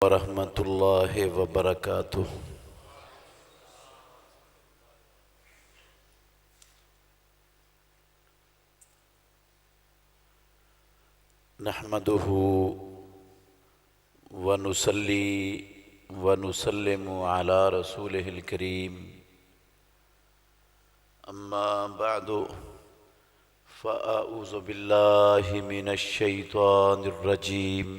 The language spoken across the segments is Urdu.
ورحمۃ اللہ وبرکاتہ۔ نحمدہ ونصلی ونسلم علی رسولہ الکریم، اما بعد فاعوذ باللہ من الشیطان الرجیم،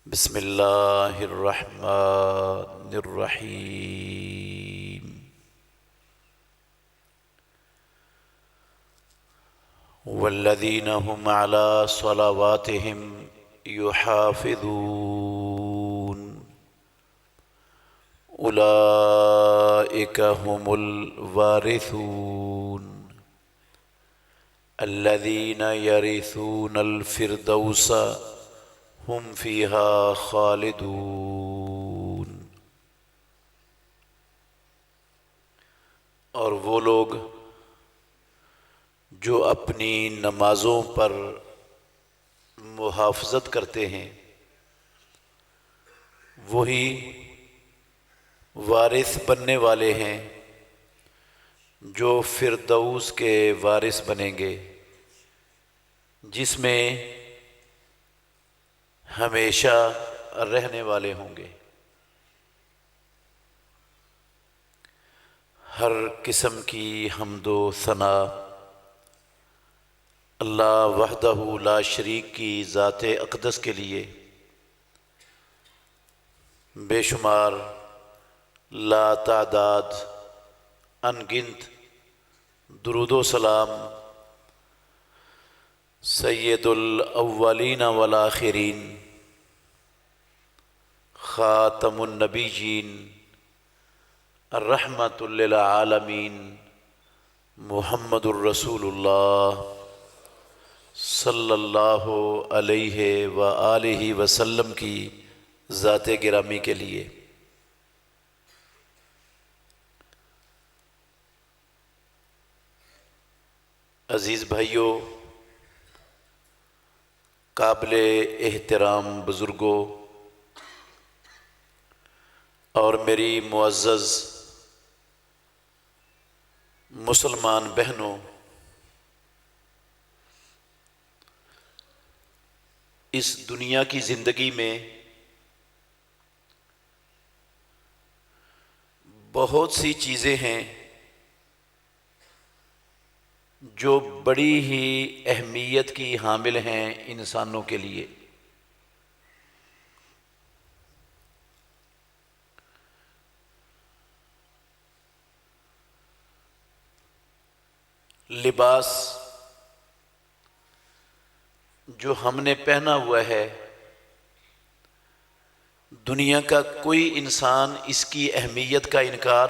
بسم اللہ الرحمن الرحیم۔ والذین هم علی صلواتهم یحافظون، اولئک هم الوارثون الذین یرثون الفردوس ہم فیہا خالدون۔ اور وہ لوگ جو اپنی نمازوں پر محافظت کرتے ہیں وہی وارث بننے والے ہیں جو فردوس کے وارث بنیں گے، جس میں ہمیشہ رہنے والے ہوں گے۔ ہر قسم کی حمد و ثنا اللہ وحدہ لا شریک کی ذات اقدس کے لیے، بے شمار لا تعداد ان گنت درود و سلام سید الاولین والآخرین، خاتم النبیین، الرحمۃ للعالمین، محمد الرسول اللہ صلی اللہ علیہ وآلہ وسلم کی ذات گرامی کے لیے۔ عزیز بھائیوں، قابل احترام بزرگوں اور میری معزز مسلمان بہنوں، اس دنیا کی زندگی میں بہت سی چیزیں ہیں جو بڑی ہی اہمیت کی حامل ہیں انسانوں کے لیے۔ لباس جو ہم نے پہنا ہوا ہے، دنیا کا کوئی انسان اس کی اہمیت کا انکار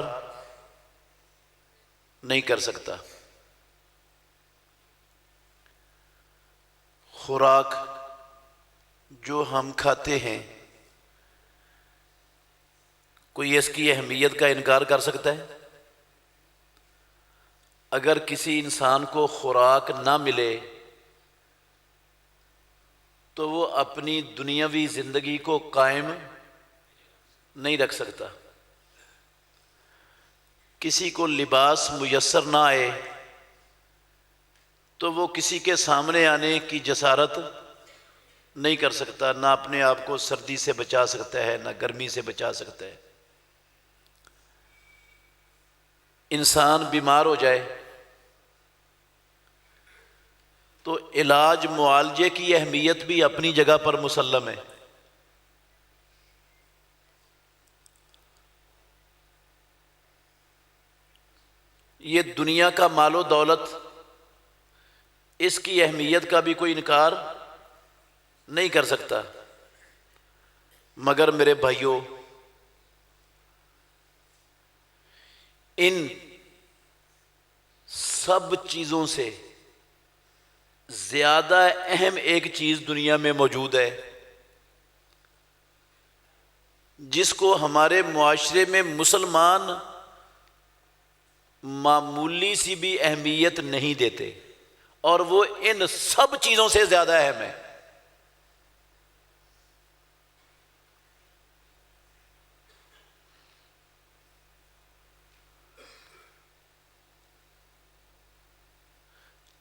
نہیں کر سکتا۔ خوراک جو ہم کھاتے ہیں، کوئی اس کی اہمیت کا انکار کر سکتا ہے؟ اگر کسی انسان کو خوراک نہ ملے تو وہ اپنی دنیاوی زندگی کو قائم نہیں رکھ سکتا۔ کسی کو لباس میسر نہ آئے تو وہ کسی کے سامنے آنے کی جسارت نہیں کر سکتا، نہ اپنے آپ کو سردی سے بچا سکتا ہے، نہ گرمی سے بچا سکتا ہے۔ انسان بیمار ہو جائے تو علاج معالجے کی اہمیت بھی اپنی جگہ پر مسلم ہے۔ یہ دنیا کا مال و دولت، اس کی اہمیت کا بھی کوئی انکار نہیں کر سکتا، مگر میرے بھائیوں، ان سب چیزوں سے زیادہ اہم ایک چیز دنیا میں موجود ہے، جس کو ہمارے معاشرے میں مسلمان معمولی سی بھی اہمیت نہیں دیتے، اور وہ ان سب چیزوں سے زیادہ اہم ہے۔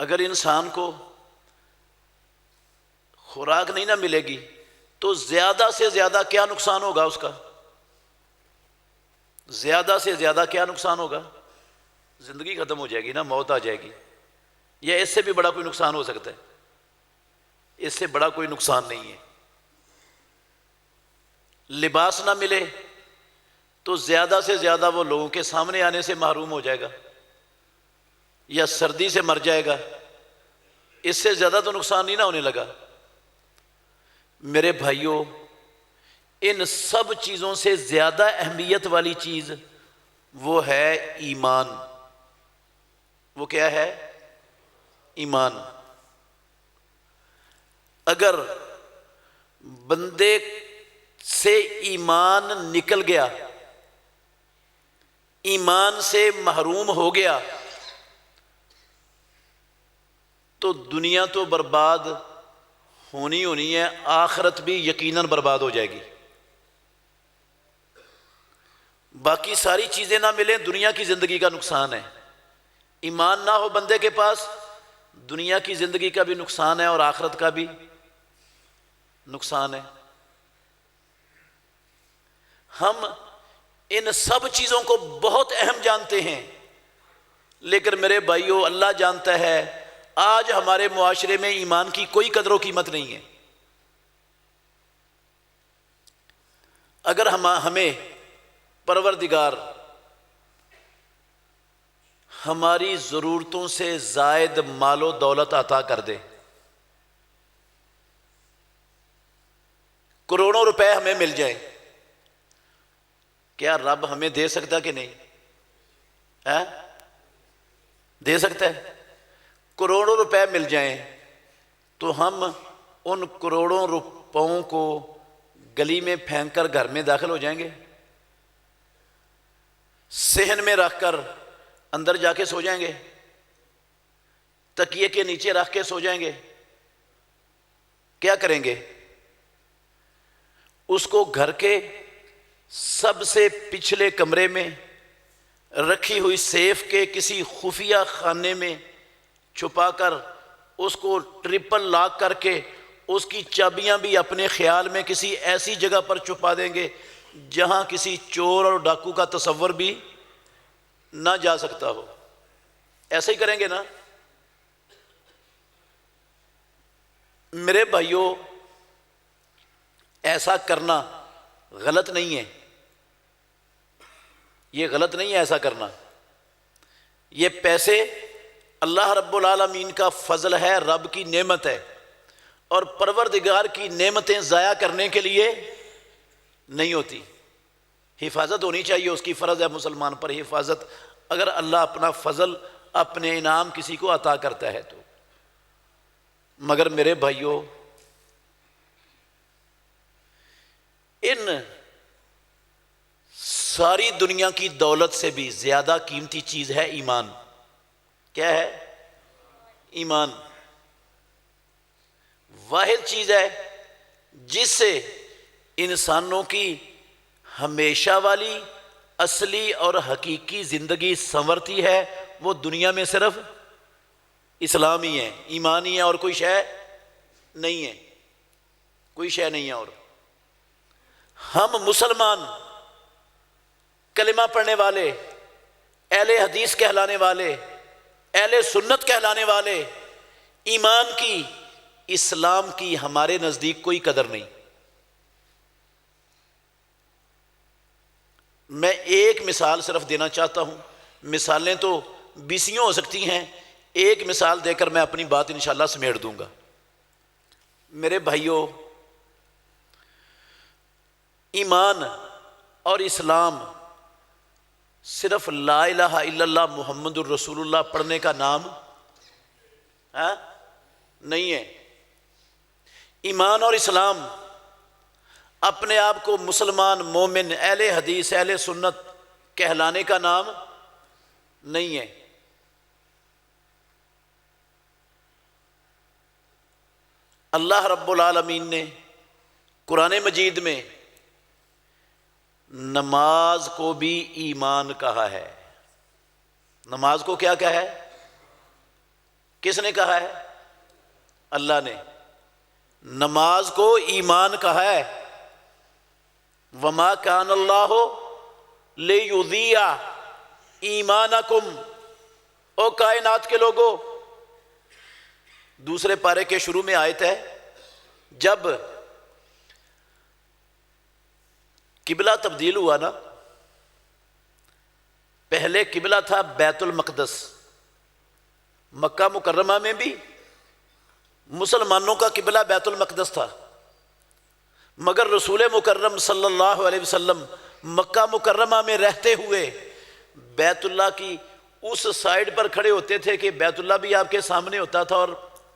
اگر انسان کو خوراک نہیں نہ ملے گی تو زیادہ سے زیادہ کیا نقصان ہوگا اس کا؟ زیادہ سے زیادہ کیا نقصان ہوگا؟ زندگی ختم ہو جائے گی نا، موت آ جائے گی. یا اس سے بھی بڑا کوئی نقصان ہو سکتا ہے؟ اس سے بڑا کوئی نقصان نہیں ہے. لباس نہ ملے تو زیادہ سے زیادہ وہ لوگوں کے سامنے آنے سے محروم ہو جائے گا یا سردی سے مر جائے گا. اس سے زیادہ تو نقصان نہیں نہ ہونے لگا. میرے بھائیوں، ان سب چیزوں سے زیادہ اہمیت والی چیز وہ ہے ایمان. وہ کیا ہے؟ ایمان. اگر بندے سے ایمان نکل گیا، ایمان سے محروم ہو گیا، تو دنیا تو برباد ہونی ہے، آخرت بھی یقیناً برباد ہو جائے گی. باقی ساری چیزیں نہ ملیں، دنیا کی زندگی کا نقصان ہے. ایمان نہ ہو بندے کے پاس، دنیا کی زندگی کا بھی نقصان ہے اور آخرت کا بھی نقصان ہے. ہم ان سب چیزوں کو بہت اہم جانتے ہیں، لیکن میرے بھائیوں، اللہ جانتا ہے آج ہمارے معاشرے میں ایمان کی کوئی قدر و قیمت نہیں ہے. اگر ہمیں پروردگار ہماری ضرورتوں سے زائد مال و دولت عطا کر دے، کروڑوں روپے ہمیں مل جائیں، کیا رب ہمیں دے سکتا کہ نہیں؟ دے سکتا ہے. کروڑوں روپے مل جائیں تو ہم ان کروڑوں روپوں کو گلی میں پھینک کر گھر میں داخل ہو جائیں گے؟ صحن میں رکھ کر اندر جا کے سو جائیں گے؟ تکیے کے نیچے رکھ کے سو جائیں گے؟ کیا کریں گے؟ اس کو گھر کے سب سے پچھلے کمرے میں رکھی ہوئی سیف کے کسی خفیہ خانے میں چھپا کر اس کو ٹرپل لاک کر کے اس کی چابیاں بھی اپنے خیال میں کسی ایسی جگہ پر چھپا دیں گے جہاں کسی چور اور ڈاکو کا تصور بھی نہ جا سکتا ہو. ایسا ہی کریں گے نا؟ میرے بھائیوں، ایسا کرنا غلط نہیں ہے. یہ غلط نہیں ہے ایسا کرنا. یہ پیسے اللہ رب العالمین کا فضل ہے، رب کی نعمت ہے، اور پروردگار کی نعمتیں ضائع کرنے کے لیے نہیں ہوتی. حفاظت ہونی چاہیے، اس کی فرض ہے مسلمان پر حفاظت، اگر اللہ اپنا فضل، اپنے انعام کسی کو عطا کرتا ہے تو. مگر میرے بھائیوں، ان ساری دنیا کی دولت سے بھی زیادہ قیمتی چیز ہے ایمان. کیا ہے؟ ایمان. واحد چیز ہے جس سے انسانوں کی ہمیشہ والی اصلی اور حقیقی زندگی سنورتی ہے، وہ دنیا میں صرف اسلام ہی ہے، ایمان ہی ہے، اور کوئی شے نہیں ہے. کوئی شے نہیں ہے. اور ہم مسلمان، کلمہ پڑھنے والے، اہل حدیث کہلانے والے، اہل سنت کہلانے والے، ایمان کی، اسلام کی ہمارے نزدیک کوئی قدر نہیں. میں ایک مثال صرف دینا چاہتا ہوں، مثالیں تو بیسیوں ہو سکتی ہیں، ایک مثال دے کر میں اپنی بات انشاءاللہ سمیٹ دوں گا. میرے بھائیوں، ایمان اور اسلام صرف لا الہ الا اللہ محمد الرسول اللہ پڑھنے کا نام نہیں ہے. ایمان اور اسلام اپنے آپ کو مسلمان، مومن، اہل حدیث، اہل سنت کہلانے کا نام نہیں ہے. اللہ رب العالمین نے قرآن مجید میں نماز کو بھی ایمان کہا ہے. نماز کو کیا کہا ہے؟ کس نے کہا ہے؟ اللہ نے۔ نماز کو ایمان کہا ہے، وما کان اللہ لیضیع ایمانکم، او کائنات کے لوگوں۔ دوسرے پارے کے شروع میں آیت ہے، جب قبلہ تبدیل ہوا نا، پہلے قبلہ تھا بیت المقدس، مکہ مکرمہ میں بھی مسلمانوں کا قبلہ بیت المقدس تھا، مگر رسول مکرم صلی اللہ علیہ وسلم مکہ مکرمہ میں رہتے ہوئے بیت اللہ کی اس سائیڈ پر کھڑے ہوتے تھے کہ بیت اللہ بھی آپ کے سامنے ہوتا تھا اور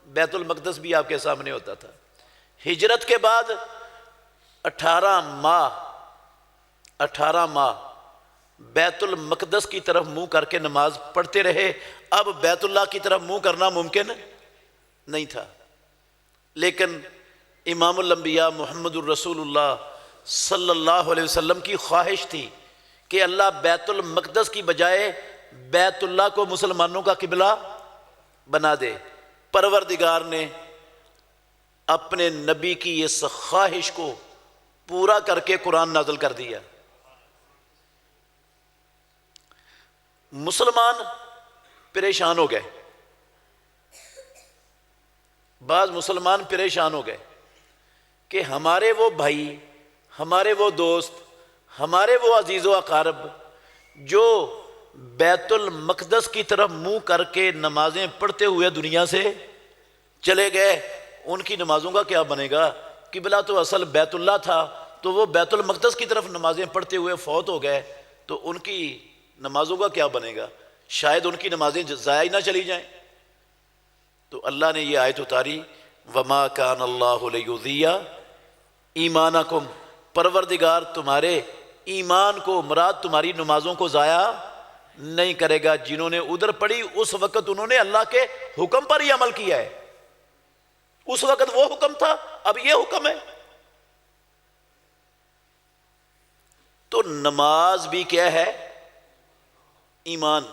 بیت المقدس بھی آپ کے سامنے ہوتا تھا۔ ہجرت کے بعد 18 ماہ بیت المقدس کی طرف منہ کر کے نماز پڑھتے رہے، اب بیت اللہ کی طرف منہ کرنا ممکن نہیں تھا، لیکن امام الانبیاء محمد الرسول اللہ صلی اللہ علیہ وسلم کی خواہش تھی کہ اللہ بیت المقدس کی بجائے بیت اللہ کو مسلمانوں کا قبلہ بنا دے۔ پروردگار نے اپنے نبی کی اس خواہش کو پورا کر کے قرآن نازل کر دیا۔ مسلمان پریشان ہو گئے، بعض مسلمان پریشان ہو گئے کہ ہمارے وہ بھائی، ہمارے وہ دوست، ہمارے وہ عزیز و اقارب جو بیت المقدس کی طرف منہ کر کے نمازیں پڑھتے ہوئے دنیا سے چلے گئے، ان کی نمازوں کا کیا بنے گا؟ قبلہ تو اصل بیت اللہ تھا، تو وہ بیت المقدس کی طرف نمازیں پڑھتے ہوئے فوت ہو گئے، تو ان کی نمازوں کا کیا بنے گا؟ شاید ان کی نمازیں ضائع ہی نہ چلی جائیں۔ تو اللہ نے یہ آیت اتاری، وما کان اللہ لیضیع ایمانکم، پروردگار تمہارے ایمان کو، مراد تمہاری نمازوں کو ضائع نہیں کرے گا۔ جنہوں نے ادھر پڑھی اس وقت انہوں نے اللہ کے حکم پر ہی عمل کیا ہے، اس وقت وہ حکم تھا، اب یہ حکم ہے۔ تو نماز بھی کیا ہے؟ ایمان۔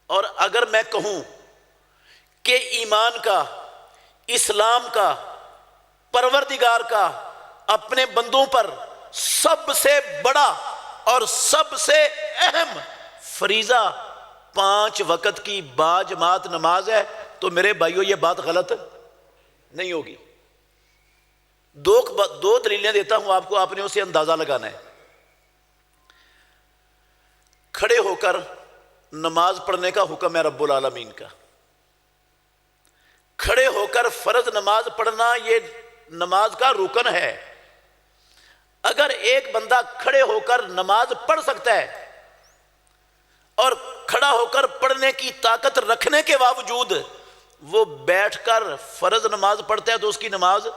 اور اگر میں کہوں کہ ایمان کا، اسلام کا، پروردگار کا اپنے بندوں پر سب سے بڑا اور سب سے اہم فریضہ 5 وقت کی باجماعت نماز ہے، تو میرے بھائیوں یہ بات غلط نہیں ہوگی۔ دو دلیلیں دیتا ہوں آپ کو، آپ نے اسے اندازہ لگانا ہے۔ کھڑے ہو کر نماز پڑھنے کا حکم ہے رب العالمین کا، کھڑے ہو کر فرض نماز پڑھنا یہ نماز کا رکن ہے۔ اگر ایک بندہ کھڑے ہو کر نماز پڑھ سکتا ہے اور کھڑا ہو کر پڑھنے کی طاقت رکھنے کے باوجود وہ بیٹھ کر فرض نماز پڑھتا ہے تو اس کی نماز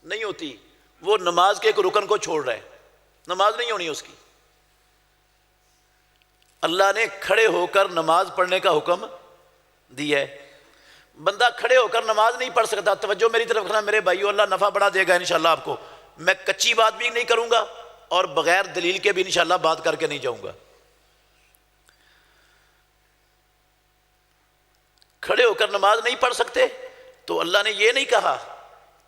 نہیں ہوتی، وہ نماز کے ایک رکن کو چھوڑ رہا ہے، نماز نہیں ہونی اس کی۔ اللہ نے کھڑے ہو کر نماز پڑھنے کا حکم دیا ہے۔ بندہ کھڑے ہو کر نماز نہیں پڑھ سکتا، توجہ میری طرف رکھنا میرے بھائیو، اللہ نفع بڑا دے گا انشاءاللہ آپ کو۔ میں کچی بات بھی نہیں کروں گا اور بغیر دلیل کے بھی انشاءاللہ بات کر کے نہیں جاؤں گا۔ کھڑے ہو کر نماز نہیں پڑھ سکتے تو اللہ نے یہ نہیں کہا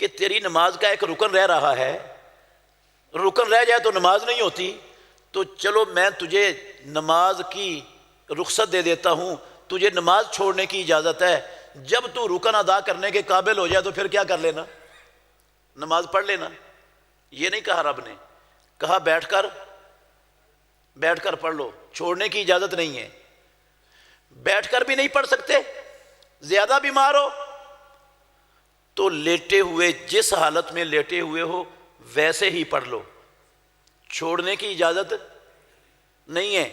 کہ تیری نماز کا ایک رکن رہ رہا ہے، رکن رہ جائے تو نماز نہیں ہوتی، تو چلو میں تجھے نماز کی رخصت دے دیتا ہوں، تجھے نماز چھوڑنے کی اجازت ہے، جب تو رکن ادا کرنے کے قابل ہو جائے تو پھر کیا کر لینا؟ نماز پڑھ لینا۔ یہ نہیں کہا رب نے، کہا بیٹھ کر پڑھ لو، چھوڑنے کی اجازت نہیں ہے۔ بیٹھ کر بھی نہیں پڑھ سکتے، زیادہ بیمار ہو تو لیٹے ہوئے، جس حالت میں لیٹے ہوئے ہو ویسے ہی پڑھ لو، چھوڑنے کی اجازت نہیں ہے،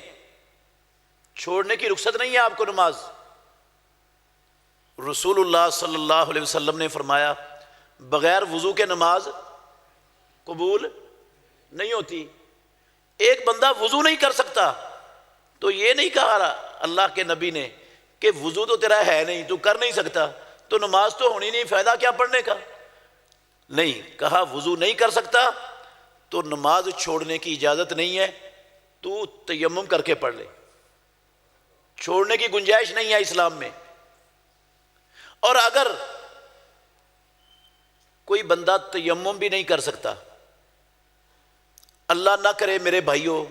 چھوڑنے کی رخصت نہیں ہے آپ کو نماز۔ رسول اللہ صلی اللہ علیہ وسلم نے فرمایا بغیر وضو کے نماز قبول نہیں ہوتی۔ ایک بندہ وضو نہیں کر سکتا تو یہ نہیں کہا اللہ کے نبی نے کہ وضو تو تیرا ہے نہیں، تو کر نہیں سکتا تو نماز تو ہونی نہیں، فائدہ کیا پڑھنے کا؟ نہیں، کہا وضو نہیں کر سکتا تو نماز چھوڑنے کی اجازت نہیں ہے، تو تیمم کر کے پڑھ لے، چھوڑنے کی گنجائش نہیں ہے اسلام میں۔ اور اگر کوئی بندہ تیمم بھی نہیں کر سکتا، اللہ نہ کرے میرے بھائیوں،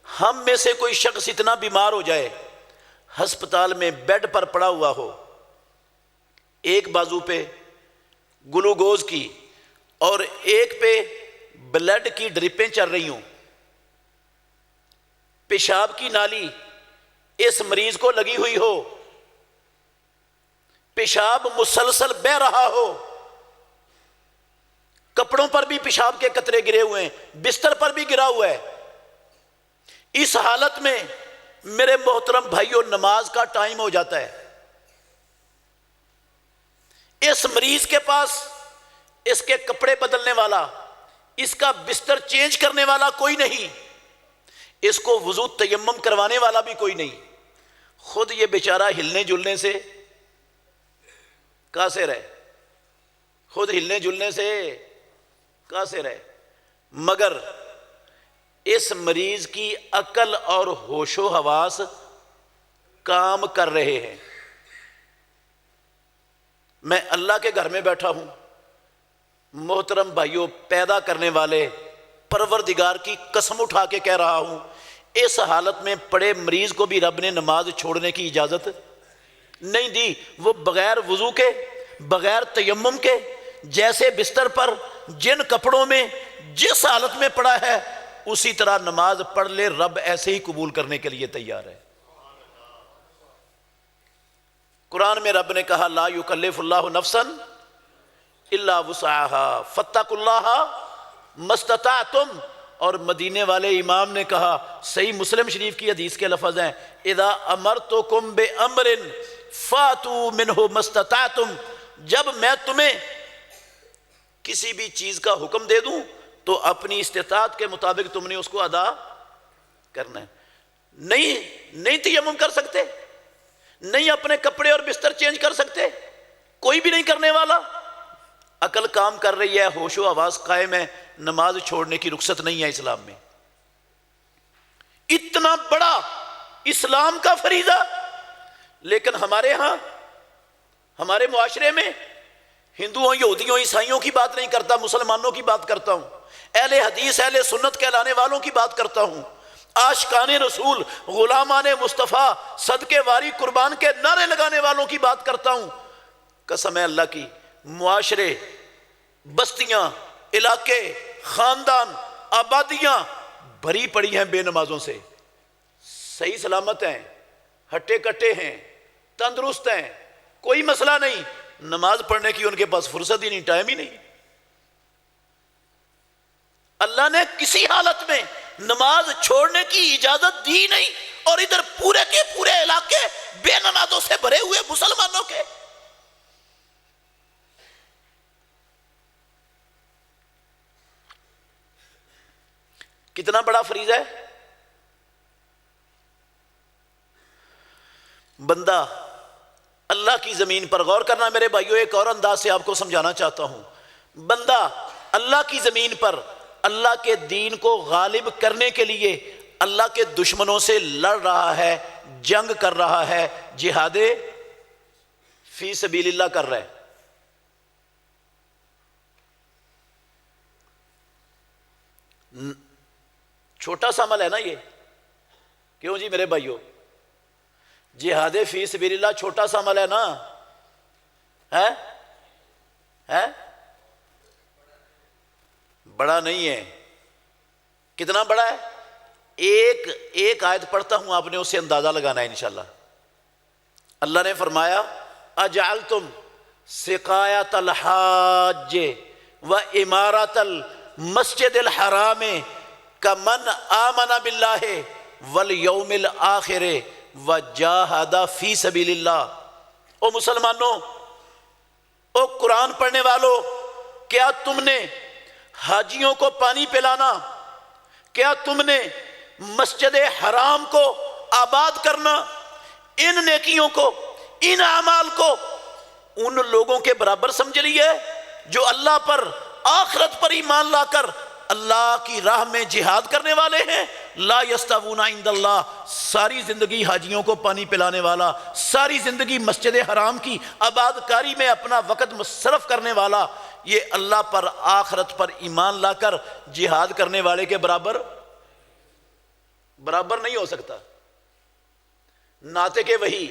ہم میں سے کوئی شخص اتنا بیمار ہو جائے، ہسپتال میں بیڈ پر پڑا ہوا ہو، ایک بازو پہ گلوکوز کی اور ایک پہ بلڈ کی ڈرپیں چل رہی ہوں، پیشاب کی نالی اس مریض کو لگی ہوئی ہو، پیشاب مسلسل بہہ رہا ہو، کپڑوں پر بھی پیشاب کے قطرے گرے ہوئے ہیں، بستر پر بھی گرا ہوا ہے، اس حالت میں میرے محترم بھائیوں نماز کا ٹائم ہو جاتا ہے۔ اس مریض کے پاس اس کے کپڑے بدلنے والا، اس کا بستر چینج کرنے والا کوئی نہیں، اس کو وضو تیمم کروانے والا بھی کوئی نہیں، خود یہ بیچارہ ہلنے جلنے سے قاصر ہے، خود ہلنے جلنے سے قاصر ہے، مگر اس مریض کی عقل اور ہوش و حواس کام کر رہے ہیں۔ میں اللہ کے گھر میں بیٹھا ہوں، محترم بھائیوں، پیدا کرنے والے پروردگار کی قسم اٹھا کے کہہ رہا ہوں، اس حالت میں پڑے مریض کو بھی رب نے نماز چھوڑنے کی اجازت نہیں دی۔ وہ بغیر وضو کے، بغیر تیمم کے، جیسے بستر پر جن کپڑوں میں جس حالت میں پڑا ہے اسی طرح نماز پڑھ لے، رب ایسے ہی قبول کرنے کے لیے تیار ہے۔ قرآن میں رب نے کہا لا یکلف اللہ نفسا الا وسعها فاتقوا اللہ ما استطعتم، اور مدینے والے امام نے کہا، صحیح مسلم شریف کی حدیث کے لفظ ہیں، اذا امرتکم بامر فاتوا منہ ما استطعتم، جب میں تمہیں کسی بھی چیز کا حکم دے دوں تو اپنی استطاعت کے مطابق تم نے اس کو ادا کرنا ہے۔ نہیں تیمم کر سکتے، نہیں اپنے کپڑے اور بستر چینج کر سکتے، کوئی بھی نہیں کرنے والا، عقل کام کر رہی ہے، ہوش و حواس قائم ہے، نماز چھوڑنے کی رخصت نہیں ہے اسلام میں۔ اتنا بڑا اسلام کا فریضہ، لیکن ہمارے ہاں، ہمارے معاشرے میں ہندوؤں، یہودیوں، عیسائیوں کی بات نہیں کرتا، مسلمانوں کی بات کرتا ہوں، اہل حدیث، اہل سنت کہلانے والوں کی بات کرتا ہوں، عاشقان رسول، غلامان مصطفیٰ، صدقے واری قربان کے نعرے لگانے والوں کی بات کرتا ہوں۔ قسم ہے اللہ کی، معاشرے، بستیاں، علاقے، خاندان، آبادیاں بھری پڑی ہیں بے نمازوں سے، صحیح سلامت ہیں، ہٹے کٹے ہیں، تندرست ہیں، کوئی مسئلہ نہیں، نماز پڑھنے کی ان کے پاس فرصت ہی نہیں، ٹائم ہی نہیں۔ اللہ نے کسی حالت میں نماز چھوڑنے کی اجازت دی نہیں، اور ادھر پورے کے پورے علاقے بے نمازوں سے بھرے ہوئے مسلمانوں کے۔ کتنا بڑا فریضہ ہے۔ بندہ اللہ کی زمین پر، غور کرنا میرے بھائیوں، ایک اور انداز سے آپ کو سمجھانا چاہتا ہوں، بندہ اللہ کی زمین پر اللہ کے دین کو غالب کرنے کے لیے اللہ کے دشمنوں سے لڑ رہا ہے، جنگ کر رہا ہے، جہاد فی سبیل اللہ کر رہا ہے۔ چھوٹا سا عمل ہے نا یہ، کیوں جی میرے بھائیوں؟ جہاد فی سبیل اللہ چھوٹا سا عمل ہے نا، ہے بڑا نہیں ہے۔ کتنا بڑا ہے؟ ایک آیت پڑھتا ہوں، آپ نے اس سے اندازہ لگانا ہے انشاءاللہ۔ اللہ نے فرمایا اجعلتم سقایۃ الحاج و امارۃ المسجد الحرام کمن آمن باللہ والیوم الآخر وجاہد فی سبیل اللہ۔ او مسلمانوں، او قرآن پڑھنے والوں، کیا تم نے حاجیوں کو پانی پلانا، کیا تم نے مسجد حرام کو آباد کرنا، ان نیکیوں کو، ان اعمال کو ان لوگوں کے برابر سمجھ لیے جو اللہ پر، آخرت پر ایمان لا کر اللہ کی راہ میں جہاد کرنے والے ہیں؟ لا یستوون عند اللہ، ساری زندگی حاجیوں کو پانی پلانے والا، ساری زندگی مسجد حرام کی آباد کاری میں اپنا وقت مصرف کرنے والا، یہ اللہ پر آخرت پر ایمان لا کر جہاد کرنے والے کے برابر نہیں ہو سکتا۔ ناطق وحی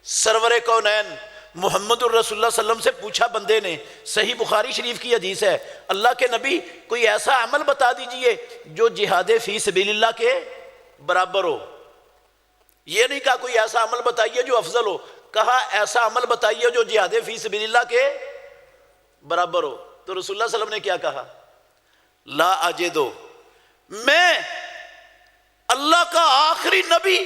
سرور کونین محمد الرسول اللہ صلی اللہ علیہ وسلم سے پوچھا بندے نے، صحیح بخاری شریف کی حدیث ہے، اللہ کے نبی کوئی ایسا عمل بتا دیجئے جو جہاد فی سبیل اللہ کے برابر ہو۔ یہ نہیں کہا کوئی ایسا عمل بتائیے جو افضل ہو، کہا ایسا عمل بتائیے جو جہاد فی سبیل اللہ کے برابر ہو۔ تو رسول اللہ صلی اللہ علیہ وسلم نے کیا کہا؟ لا اجدو، میں اللہ کا آخری نبی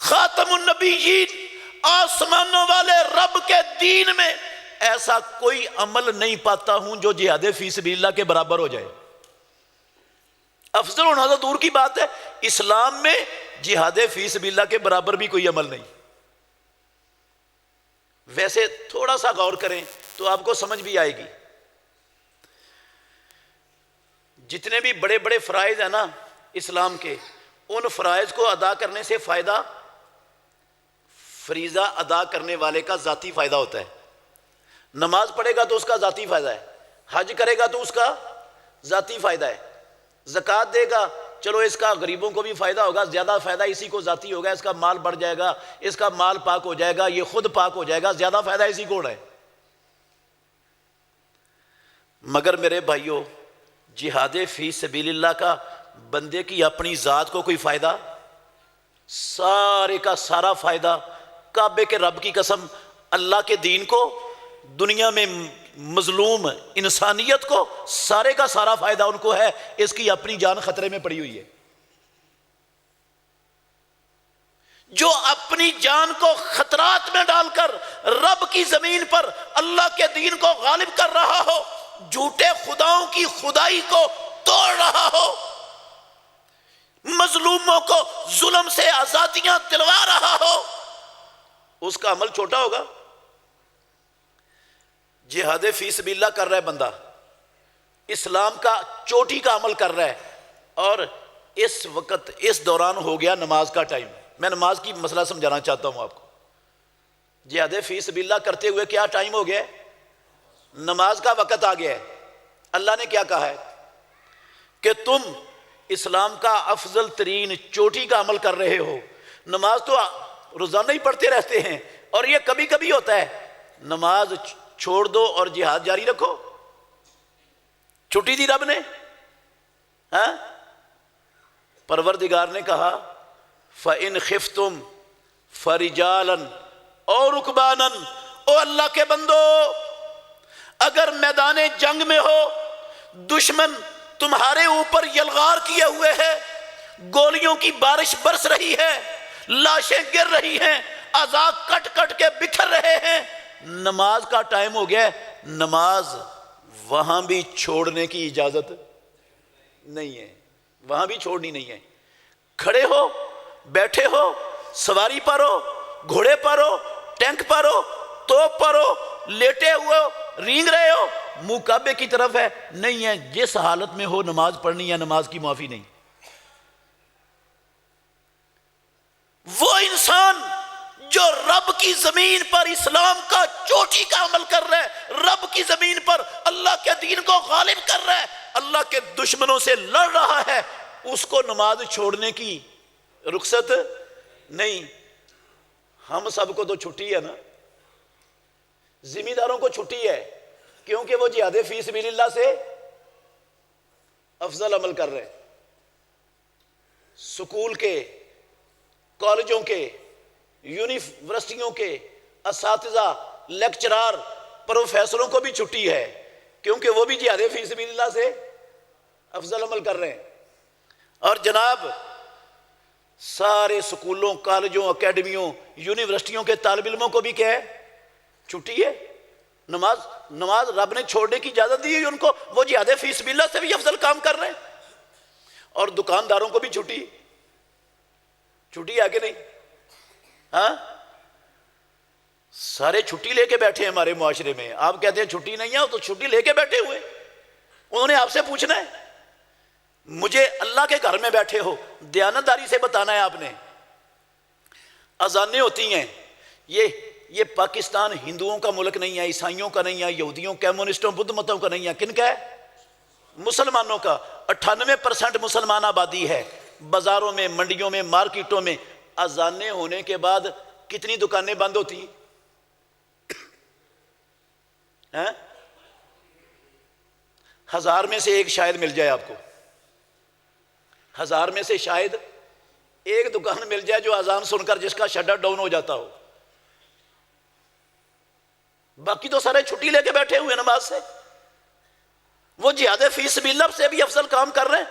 خاتم النبیین آسمانوں والے رب کے دین میں ایسا کوئی عمل نہیں پاتا ہوں جو جہاد فی سبیل اللہ کے برابر ہو جائے۔ افضل ہونا تو دور کی بات ہے، اسلام میں جہاد فی سبیل اللہ کے برابر بھی کوئی عمل نہیں۔ ویسے تھوڑا سا غور کریں تو آپ کو سمجھ بھی آئے گی، جتنے بھی بڑے بڑے فرائض ہیں نا اسلام کے، ان فرائض کو ادا کرنے سے فائدہ فریضہ ادا کرنے والے کا ذاتی فائدہ ہوتا ہے۔ نماز پڑھے گا تو اس کا ذاتی فائدہ ہے، حج کرے گا تو اس کا ذاتی فائدہ ہے، زکوٰۃ دے گا چلو اس کا غریبوں کو بھی فائدہ ہوگا، زیادہ فائدہ اسی کو ذاتی ہوگا، اس کا مال بڑھ جائے گا، اس کا مال پاک ہو جائے گا، یہ خود پاک ہو جائے گا، زیادہ فائدہ اسی کو ہے۔ مگر میرے بھائیوں، جہاد فی سبیل اللہ کا بندے کی اپنی ذات کو کوئی فائدہ؟ سارے کا سارا فائدہ کعبے کے رب کی قسم اللہ کے دین کو، دنیا میں مظلوم انسانیت کو سارے کا سارا فائدہ ان کو ہے، اس کی اپنی جان خطرے میں پڑی ہوئی ہے۔ جو اپنی جان کو خطرات میں ڈال کر رب کی زمین پر اللہ کے دین کو غالب کر رہا ہو، جھوٹے خداؤں کی خدائی کو توڑ رہا ہو، مظلوموں کو ظلم سے آزادیاں دلوا رہا ہو، اس کا عمل چھوٹا ہوگا؟ جہاد فی سبیل اللہ کر رہا ہے بندہ، اسلام کا چوٹی کا عمل کر رہا ہے، اور اس وقت اس دوران ہو گیا نماز کا ٹائم۔ میں نماز کی مسئلہ سمجھانا چاہتا ہوں آپ کو۔ جہاد فی سبیل اللہ کرتے ہوئے کیا ٹائم ہو گیا ہے؟ نماز کا وقت آ گیا ہے۔ اللہ نے کیا کہا ہے کہ تم اسلام کا افضل ترین چوٹی کا عمل کر رہے ہو۔ نماز تو روزانہ ہی پڑھتے رہتے ہیں، اور یہ کبھی کبھی ہوتا ہے، نماز چھوڑ دو اور جہاد جاری رکھو۔ چھٹی دی رب نے، ہاں؟ پروردگار نے کہا فَإِنْ خِفْتُمْ فَرِجَالًا اور رُكْبَانًا، او اللہ کے بندو، اگر میدان جنگ میں ہو، دشمن تمہارے اوپر یلغار کیے ہوئے ہے، گولیوں کی بارش برس رہی ہے، لاشیں گر رہی ہیں، اعضاء کٹ کٹ کے بکھر رہے ہیں، نماز کا ٹائم ہو گیا ہے، نماز وہاں بھی چھوڑنے کی اجازت نہیں ہے، وہاں بھی چھوڑنی نہیں ہے۔ کھڑے ہو، بیٹھے ہو، سواری پر ہو، گھوڑے پر ہو، ٹینک پر ہو، توپ پر ہو، لیٹے ہوئے ہو، رینگ رہے ہو، منہ کعبے کی طرف ہے، نہیں ہے، جس حالت میں ہو نماز پڑھنی ہے، نماز کی معافی نہیں۔ وہ انسان جو رب کی زمین پر اسلام کا چوٹی کا عمل کر رہا ہے، رب کی زمین پر اللہ کے دین کو غالب کر رہا ہے، اللہ کے دشمنوں سے لڑ رہا ہے، اس کو نماز چھوڑنے کی رخصت نہیں۔ ہم سب کو تو چھٹی ہے نا، ذمہ داروں کو چھٹی ہے، کیونکہ وہ جہاد فی سبیل اللہ سے افضل عمل کر رہے ہیں۔ سکول کے، کالجوں کے، یونیورسٹیوں کے اساتذہ، لیکچرار، پروفیسروں کو بھی چھٹی ہے، کیونکہ وہ بھی جہاد فی سبیل اللہ سے افضل عمل کر رہے ہیں۔ اور جناب سارے سکولوں، کالجوں، اکیڈمیوں، یونیورسٹیوں کے طالب علموں کو بھی کیا ہے؟ چھٹی ہے۔ نماز رب نے چھوڑنے کی اجازت دی ہے ان کو، وہ جہاد فی سبیل اللہ سے بھی افضل کام کر رہے ہیں۔ اور دکانداروں کو بھی چھٹی ہے کہ نہیں؟ ہاں، سارے چھٹی لے کے بیٹھے ہیں ہمارے معاشرے میں۔ آپ کہتے ہیں چھٹی نہیں ہے، تو چھٹی لے کے بیٹھے ہوئے، انہوں نے آپ سے پوچھنا ہے۔ مجھے اللہ کے گھر میں بیٹھے ہو، دیانتداری سے بتانا ہے آپ نے۔ اذانیں ہوتی ہیں، یہ پاکستان ہندوؤں کا ملک نہیں ہے، عیسائیوں کا نہیں ہے، یہودیوں، کمیونسٹوں، بدھ متوں کا نہیں ہے، کن کا ہے؟ مسلمانوں کا۔ 98% مسلمان آبادی ہے۔ بازاروں میں، منڈیوں میں، مارکیٹوں میں اذانیں ہونے کے بعد کتنی دکانیں بند ہوتی ہیں؟ 1000 میں سے ایک شاید مل جائے آپ کو، 1000 میں سے شاید ایک دکان مل جائے جو اذان سن کر جس کا شٹر ڈاؤن ہو جاتا ہو، باقی تو سارے چھٹی لے کے بیٹھے ہوئے نماز سے۔ وہ جہاد فی سبیل اللہ سے بھی افضل کام کر رہے ہیں۔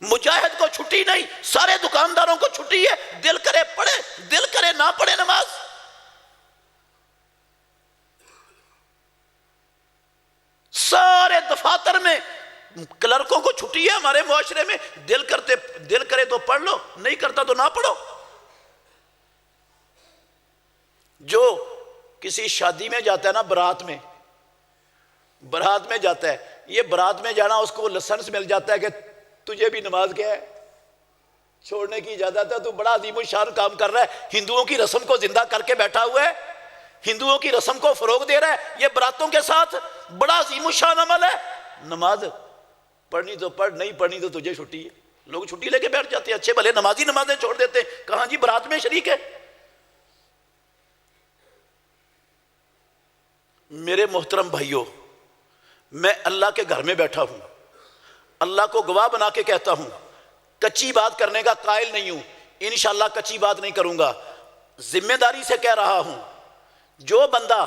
مجاہد کو چھٹی نہیں، سارے دکانداروں کو چھٹی ہے، دل کرے پڑھے، دل کرے نہ پڑھے نماز۔ سارے دفاتر میں کلرکوں کو چھٹی ہے ہمارے معاشرے میں، دل کرے تو پڑھ لو، نہیں کرتا تو نہ پڑھو۔ جو کسی شادی میں جاتا ہے نا، برات میں جاتا ہے، یہ برات میں جانا اس کو لائسنس مل جاتا ہے کہ تجھے بھی نماز کیا ہے چھوڑنے کی اجازت ہے، تو بڑا عظیم الشان کام کر رہا ہے، ہندوؤں کی رسم کو زندہ کر کے بیٹھا ہوا ہے، ہندوؤں کی رسم کو فروغ دے رہا ہے، یہ براتوں کے ساتھ بڑا عظیم الشان عمل ہے۔ نماز پڑھنی تو پڑھ، نہیں پڑھنی تو تجھے چھٹی ہے۔ لوگ چھٹی لے کے بیٹھ جاتے ہیں، اچھے بھلے نمازی نمازیں چھوڑ دیتے ہیں، کہاں جی برات میں شریک ہے۔ میرے محترم بھائیوں، میں اللہ کے گھر میں بیٹھا ہوں، اللہ کو گواہ بنا کے کہتا ہوں، کچی بات کرنے کا قائل نہیں ہوں، انشاءاللہ کچی بات نہیں کروں گا، ذمہ داری سے کہہ رہا ہوں۔ جو بندہ،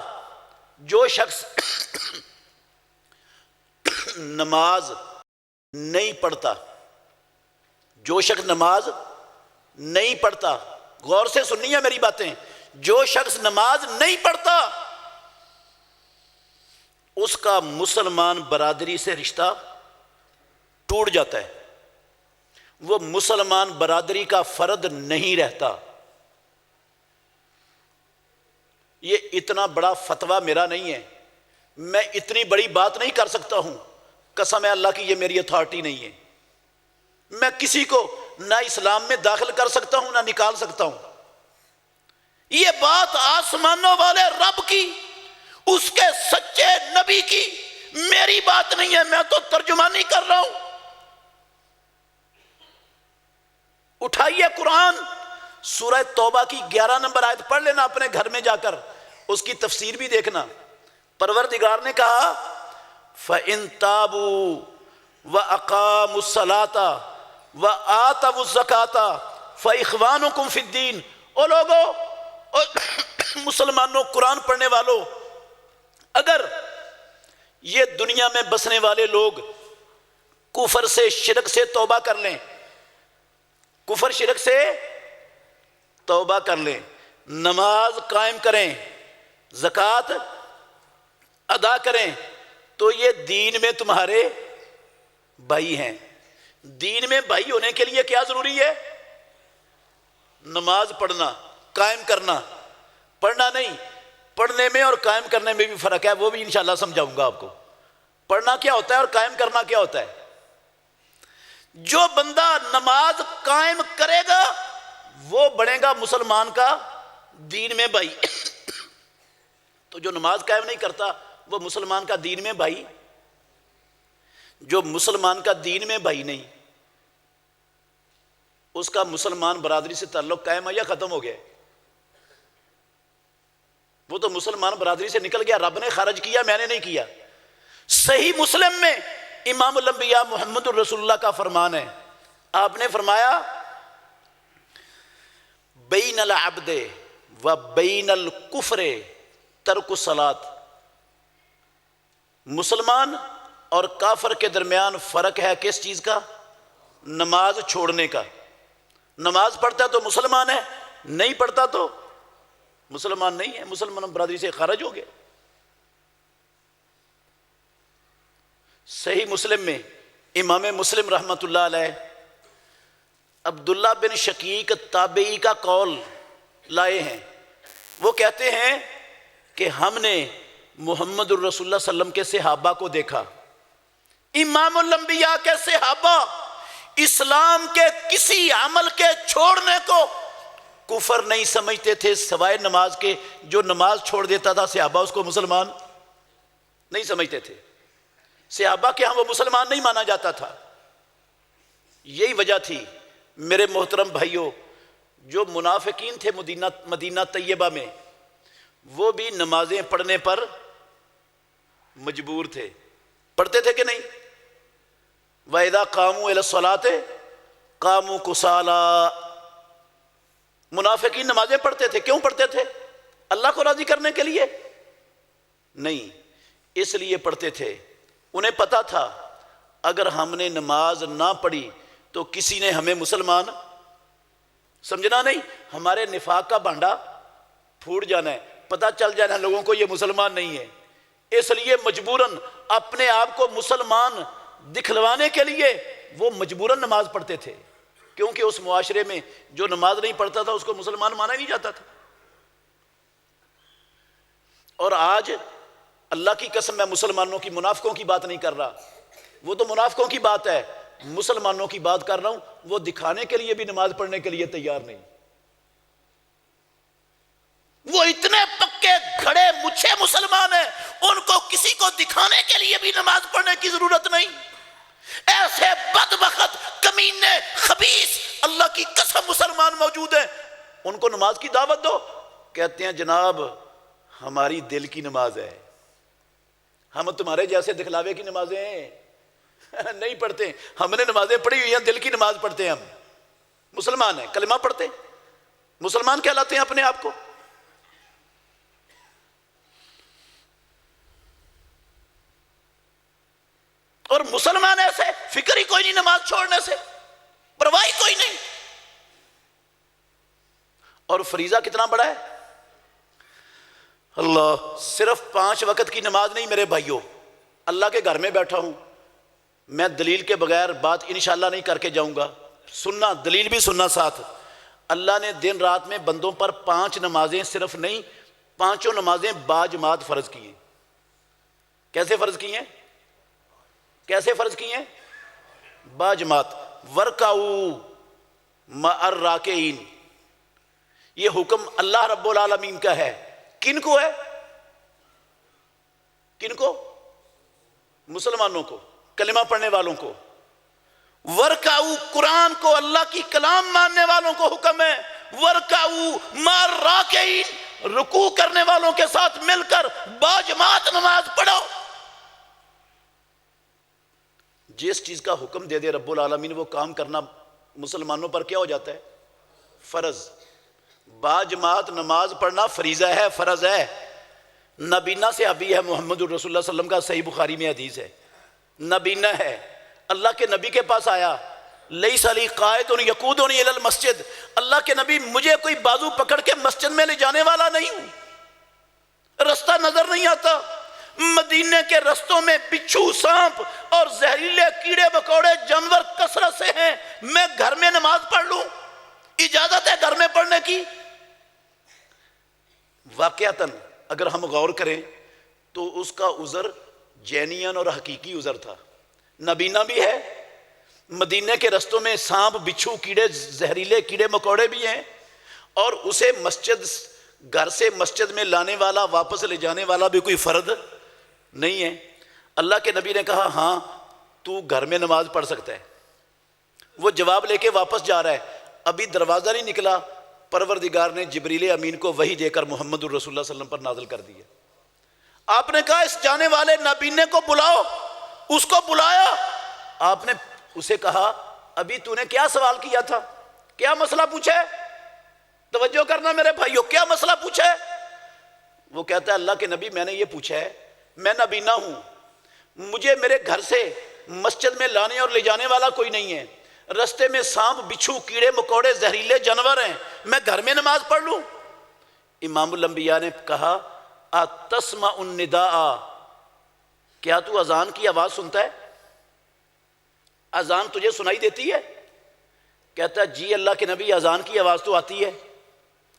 جو شخص نماز نہیں پڑھتا، جو شخص نماز نہیں پڑھتا، غور سے سننی ہے میری باتیں، جو شخص نماز نہیں پڑھتا اس کا مسلمان برادری سے رشتہ ٹوٹ جاتا ہے، وہ مسلمان برادری کا فرد نہیں رہتا۔ یہ اتنا بڑا فتویٰ میرا نہیں ہے، میں اتنی بڑی بات نہیں کر سکتا ہوں، قسم ہے اللہ کی یہ میری اتھارٹی نہیں ہے، میں کسی کو نہ اسلام میں داخل کر سکتا ہوں نہ نکال سکتا ہوں۔ یہ بات آسمانوں والے رب کی، اس کے سچے نبی کی، میری بات نہیں ہے، میں تو ترجمانی کر رہا ہوں۔ اٹھائیے قرآن، سورہ توبہ کی 11 نمبر آیت پڑھ لینا اپنے گھر میں جا کر، اس کی تفسیر بھی دیکھنا۔ پروردگار نے کہا فَإِن تَابُوا وَأَقَامُوا الصَّلَاةَ وَآتَوُا الزَّكَاةَ فَإِخْوَانُكُمْ فِي الدِّينِ۔ او لوگو، مسلمانوں، قرآن پڑھنے والوں، اگر یہ دنیا میں بسنے والے لوگ کفر سے، شرک سے توبہ کر لیں، کفر شرک سے توبہ کر لیں، نماز قائم کریں، زکوٰۃ ادا کریں، تو یہ دین میں تمہارے بھائی ہیں۔ دین میں بھائی ہونے کے لیے کیا ضروری ہے؟ نماز پڑھنا، قائم کرنا۔ پڑھنا نہیں، پڑھنے میں اور قائم کرنے میں بھی فرق ہے، وہ بھی انشاءاللہ سمجھاؤں گا آپ کو۔ پڑھنا کیا ہوتا ہے اور قائم کرنا کیا ہوتا ہے؟ جو بندہ نماز قائم کرے گا وہ بنے گا مسلمان کا دین میں بھائی، تو جو نماز قائم نہیں کرتا وہ مسلمان کا دین میں بھائی، جو مسلمان کا دین میں بھائی نہیں، اس کا مسلمان برادری سے تعلق قائم ہے یا ختم ہو گیا؟ وہ تو مسلمان برادری سے نکل گیا، رب نے خارج کیا، میں نے نہیں کیا۔ صحیح مسلم میں امام الانبیاء محمد الرسول اللہ کا فرمان ہے، آپ نے فرمایا بین العبد و بین الکفر ترک الصلاۃ، مسلمان اور کافر کے درمیان فرق ہے کس چیز کا؟ نماز چھوڑنے کا۔ نماز پڑھتا ہے تو مسلمان ہے، نہیں پڑھتا تو مسلمان نہیں ہے، مسلمان برادری سے خارج ہو گیا۔ صحیح مسلم میں امام مسلم رحمۃ اللہ علیہ عبداللہ بن شقیق تابعی کا قول لائے ہیں، وہ کہتے ہیں کہ ہم نے محمد الرسول اللہ صلی اللہ علیہ وسلم کے صحابہ کو دیکھا امام الانبیاء کے صحابہ اسلام کے کسی عمل کے چھوڑنے کو کفر نہیں سمجھتے تھے سوائے نماز کے. جو نماز چھوڑ دیتا تھا صحابہ اس کو مسلمان نہیں سمجھتے تھے. صحابہ کے ہاں وہ مسلمان نہیں مانا جاتا تھا. یہی وجہ تھی میرے محترم بھائیوں، جو منافقین تھے مدینہ طیبہ میں، وہ بھی نمازیں پڑھنے پر مجبور تھے. پڑھتے تھے کہ نہیں؟ وَإِذَا قَامُوا إِلَى الصَّلَاةِ قَامُوا كُسَالَىٰ. منافقین نمازیں پڑھتے تھے. کیوں پڑھتے تھے؟ اللہ کو راضی کرنے کے لیے نہیں، اس لیے پڑھتے تھے. انہیں پتا تھا اگر ہم نے نماز نہ پڑھی تو کسی نے ہمیں مسلمان سمجھنا نہیں، ہمارے نفاق کا بھانڈا پھوٹ جانا ہے، پتہ چل جانا لوگوں کو یہ مسلمان نہیں ہے. اس لیے مجبوراً اپنے آپ کو مسلمان دکھلوانے کے لیے وہ مجبوراً نماز پڑھتے تھے، کیونکہ اس معاشرے میں جو نماز نہیں پڑھتا تھا اس کو مسلمان مانا ہی نہیں جاتا تھا. اور آج اللہ کی قسم میں مسلمانوں کی، منافقوں کی بات نہیں کر رہا، وہ تو منافقوں کی بات ہے. مسلمانوں کی بات کر رہا ہوں، وہ دکھانے کے لیے بھی نماز پڑھنے کے لیے تیار نہیں. وہ اتنے پکے کھڑے مچھے مسلمان ہیں، ان کو کسی کو دکھانے کے لیے بھی نماز پڑھنے کی ضرورت نہیں. ایسے بدبخت کمینے خبیث اللہ کی قسم مسلمان موجود ہیں، ان کو نماز کی دعوت دو، کہتے ہیں جناب ہماری دل کی نماز ہے، ہم تمہارے جیسے دکھلاوے کی نمازیں نہیں پڑھتے. ہم نے نمازیں پڑھی ہوئی ہیں، دل کی نماز پڑھتے ہیں. ہم مسلمان ہیں، کلمہ پڑھتے، مسلمان کہلاتے ہیں اپنے آپ کو. اور مسلمان ایسے فکر ہی کوئی نہیں نماز چھوڑنے سے، پرواہ کوئی نہیں. اور فریضہ کتنا بڑا ہے اللہ. صرف 5 وقت کی نماز نہیں میرے بھائیوں. اللہ کے گھر میں بیٹھا ہوں، میں دلیل کے بغیر بات انشاءاللہ نہیں کر کے جاؤں گا، سننا دلیل بھی سننا ساتھ. اللہ نے دن رات میں بندوں پر 5 نمازیں صرف نہیں، 5 نمازیں باجماعت فرض کی ہیں. کیسے فرض کی ہیں؟ کیسے فرض کی ہیں؟ باجماعت. وَرْكَعُوا مَعَ الرَّاكِعِينَ. یہ حکم اللہ رب العالمین کا ہے. کن کو ہے؟ کن کو؟ مسلمانوں کو، کلمہ پڑھنے والوں کو. ورکعوا قرآن کو اللہ کی کلام ماننے والوں کو حکم ہے. ورکعوا مع الراکعین، رکوع کرنے والوں کے ساتھ مل کر باجماعت نماز پڑھو. جس چیز کا حکم دے دے رب العالمین وہ کام کرنا مسلمانوں پر کیا ہو جاتا ہے؟ فرض. باجماعت نماز پڑھنا فریضہ ہے، فرض ہے. نبینہ سے ابھی ہے، محمد الرسول اللہ صلی اللہ علیہ وسلم کا صحیح بخاری میں حدیث ہے. نبینہ ہے، اللہ کے نبی کے پاس آیا، لیس لی قائد یقودنی الی المسجد. اللہ کے نبی مجھے کوئی بازو پکڑ کے مسجد میں لے جانے والا نہیں ہوں، رستہ نظر نہیں آتا. مدینے کے رستوں میں بچھو، سانپ اور زہریلے کیڑے مکوڑے جانور کثرت سے ہیں. میں گھر میں نماز پڑھ لوں؟ اجازت ہے گھر میں پڑھنے کی؟ واقعتاً اگر ہم غور کریں تو اس کا عذر جینین اور حقیقی عذر تھا. نبینہ بھی ہے، مدینے کے رستوں میں سانپ، بچھو، کیڑے، زہریلے کیڑے مکوڑے بھی ہیں، اور اسے مسجد، گھر سے مسجد میں لانے والا، واپس لے جانے والا بھی کوئی فرد نہیں ہے. اللہ کے نبی نے کہا ہاں تو گھر میں نماز پڑھ سکتا ہے. وہ جواب لے کے واپس جا رہا ہے، ابھی دروازہ نہیں نکلا، پروردگار نے جبریل امین کو وحی دے کر محمد الرسول اللہ صلی اللہ علیہ وسلم پر نازل کر دیا. آپ نے کہا اس جانے والے نابینے کو بلاؤ. اس کو بلایا. آپ نے اسے کہا ابھی تو نے کیا سوال کیا تھا؟ کیا مسئلہ پوچھا ہے؟ توجہ کرنا میرے بھائیوں، کیا مسئلہ پوچھا ہے؟ وہ کہتا ہے اللہ کے نبی میں نے یہ پوچھا ہے، میں نابینا ہوں، مجھے میرے گھر سے مسجد میں لانے اور لے جانے والا کوئی نہیں ہے، رستے میں سانپ، بچھو، کیڑے مکوڑے، زہریلے جانور ہیں، میں گھر میں نماز پڑھ لوں؟ امام الانبیاء نے کہا اتسمع النداء، کیا تو اذان کی آواز سنتا ہے؟ اذان تجھے سنائی دیتی ہے؟ کہتا ہے جی اللہ کے نبی اذان کی آواز تو آتی ہے،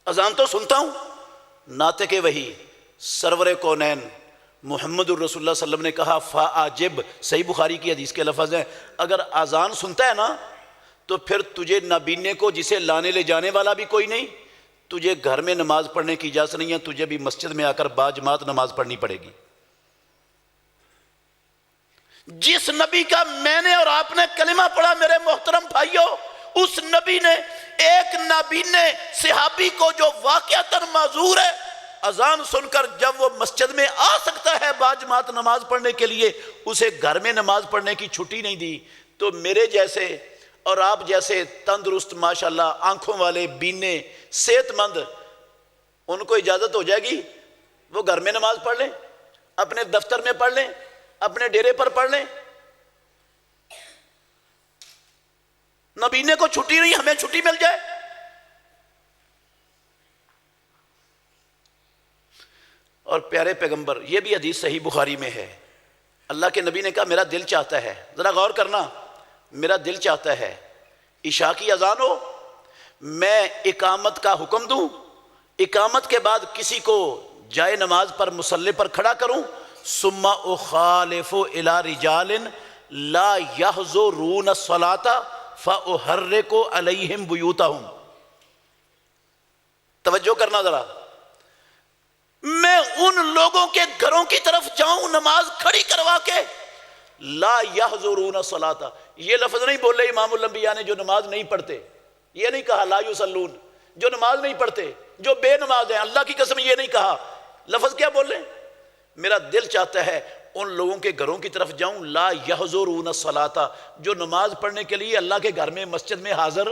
اذان تو سنتا ہوں. ناطق وحی سرور کونین محمد الرسول اللہ صلی اللہ علیہ وسلم نے کہا فَآجِب، صحیح بخاری کی حدیث کے لفظ ہیں، اگر اذان سنتا ہے نا تو پھر تجھے نابینے کو جسے لانے لے جانے والا بھی کوئی نہیں، تجھے گھر میں نماز پڑھنے کی اجازت نہیں ہے، تجھے بھی مسجد میں آ کر باجماعت نماز پڑھنی پڑے گی۔ جس نبی کا میں نے اور آپ نے کلمہ پڑھا میرے محترم بھائیوں، اس نبی نے ایک نابینے صحابی کو جو واقعتاً معذور ہے، اذان سن کر جب وہ مسجد میں آ سکتا ہے باجماعت نماز پڑھنے کے لیے، اسے گھر میں نماز پڑھنے کی چھٹی نہیں دی۔ تو میرے جیسے اور آپ جیسے تندرست ماشاءاللہ آنکھوں والے بینے صحت مند، ان کو اجازت ہو جائے گی وہ گھر میں نماز پڑھ لیں، اپنے دفتر میں پڑھ لیں، اپنے ڈیرے پر پڑھ لیں؟ نبینے کو چھٹی نہیں، ہمیں چھٹی مل جائے؟ اور پیارے پیغمبر، یہ بھی حدیث صحیح بخاری میں ہے، اللہ کے نبی نے کہا میرا دل چاہتا ہے، ذرا غور کرنا، میرا دل چاہتا ہے عشاء کی اذان ہو، میں اقامت کا حکم دوں، اقامت کے بعد کسی کو جائے نماز پر مصلی پر کھڑا کروں، ثم اخالف الى رجال لا يحضرون الصلاة فاحرق علیہم بیوتہم۔ توجہ کرنا ذرا، میں ان لوگوں کے گھروں کی طرف جاؤں نماز کھڑی کروا کے، لا یحضرون الصلاۃ، یہ لفظ نہیں بولے امام الانبیاء نے جو نماز نہیں پڑھتے، یہ نہیں کہا لا یصلون جو نماز نہیں پڑھتے، جو بے نماز ہیں، اللہ کی قسم یہ نہیں کہا، لفظ کیا بولے؟ میرا دل چاہتا ہے ان لوگوں کے گھروں کی طرف جاؤں لا یحضرون الصلاۃ، جو نماز پڑھنے کے لیے اللہ کے گھر میں مسجد میں حاضر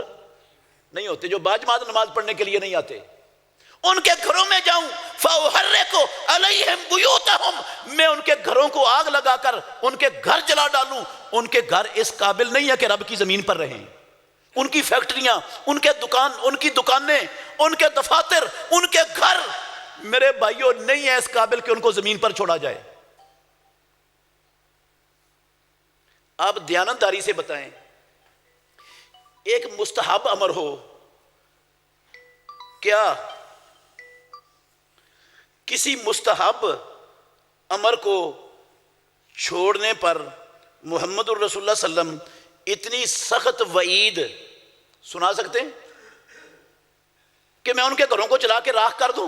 نہیں ہوتے، جو باجماعت نماز پڑھنے کے لیے نہیں آتے، ان کے گھروں میں جاؤں، فاحرق علیہم بیوتہم، میں ان کے گھروں کو آگ لگا کر ان کے گھر جلا ڈالوں۔ ان کے گھر اس قابل نہیں ہے کہ رب کی زمین پر رہیں، ان کی فیکٹریاں، ان کے دکان، ان کی دکانیں، ان کے دفاتر، ان کے گھر میرے بھائیوں نہیں ہے اس قابل کہ ان کو زمین پر چھوڑا جائے۔ آپ دیانتداری سے بتائیں، ایک مستحب امر ہو، کیا کسی مستحب امر کو چھوڑنے پر محمد الرسول اللہ صلی اللہ علیہ وسلم اتنی سخت وعید سنا سکتے ہیں کہ میں ان کے گھروں کو چلا کے راکھ کر دوں؟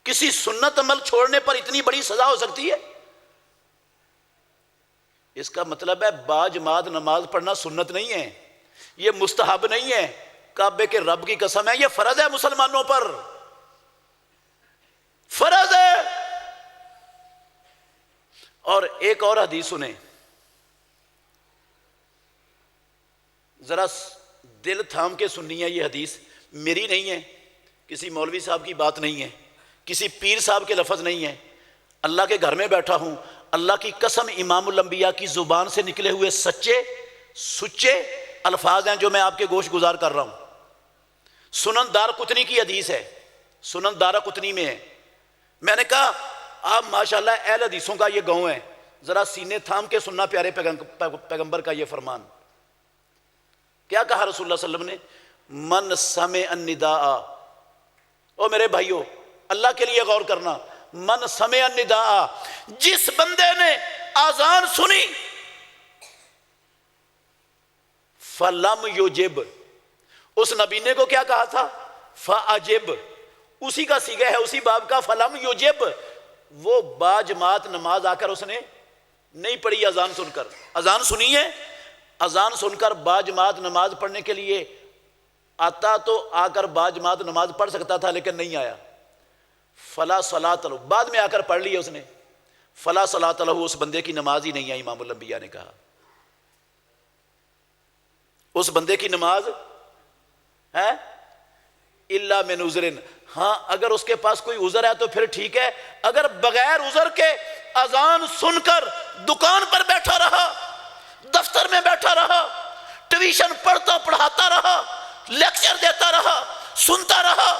کسی سنت عمل چھوڑنے پر اتنی بڑی سزا ہو سکتی ہے؟ اس کا مطلب ہے باجماعت نماز پڑھنا سنت نہیں ہے، یہ مستحب نہیں ہے، کعبے کے رب کی قسم ہے یہ فرض ہے مسلمانوں پر، فرض ہے۔ اور ایک اور حدیث سنیں، ذرا دل تھام کے سننی ہے، یہ حدیث میری نہیں ہے، کسی مولوی صاحب کی بات نہیں ہے، کسی پیر صاحب کے لفظ نہیں ہے، اللہ کے گھر میں بیٹھا ہوں، اللہ کی قسم امام الانبیاء کی زبان سے نکلے ہوئے سچے سچے الفاظ ہیں جو میں آپ کے گوش گزار کر رہا ہوں۔ سنن دارقطنی کی حدیث ہے، سنن دارقطنی میں ہے۔ میں نے کہا آپ ماشاءاللہ اہل حدیثوں کا یہ گاؤں ہے، ذرا سینے تھام کے سننا پیارے پیغمبر کا یہ فرمان۔ کیا کہا رسول اللہ صلی اللہ علیہ وسلم نے؟ من سمع النداء، او میرے بھائیو اللہ کے لیے غور کرنا، من سمع النداء، جس بندے نے آذان سنی، فلم یجب، اس نبینے کو کیا کہا تھا؟ فاجب، اسی کا صیغہ ہے اسی باب کا، فلم یجب، وہ باجماعت نماز آ کر اس نے نہیں پڑھی اذان سن کر، اذان سنی ہے، اذان سن کر باجماعت نماز پڑھنے کے لیے آتا تو آ کر باجماعت نماز پڑھ سکتا تھا لیکن نہیں آیا، فلا صلاۃ لہ، بعد میں آ کر پڑھ لی اس نے، فلا صلاۃ لہ، اس بندے کی نماز ہی نہیں ہے، امام الانبیاء نے کہا اس بندے کی نماز ہے الا من عذر، ہاں اگر اس کے پاس کوئی عذر ہے تو پھر ٹھیک ہے، اگر بغیر عذر کے اذان سن کر دکان پر بیٹھا رہا، دفتر میں بیٹھا رہا، ٹیوشن پڑھتا پڑھاتا رہا، لیکچر دیتا رہا، سنتا رہا،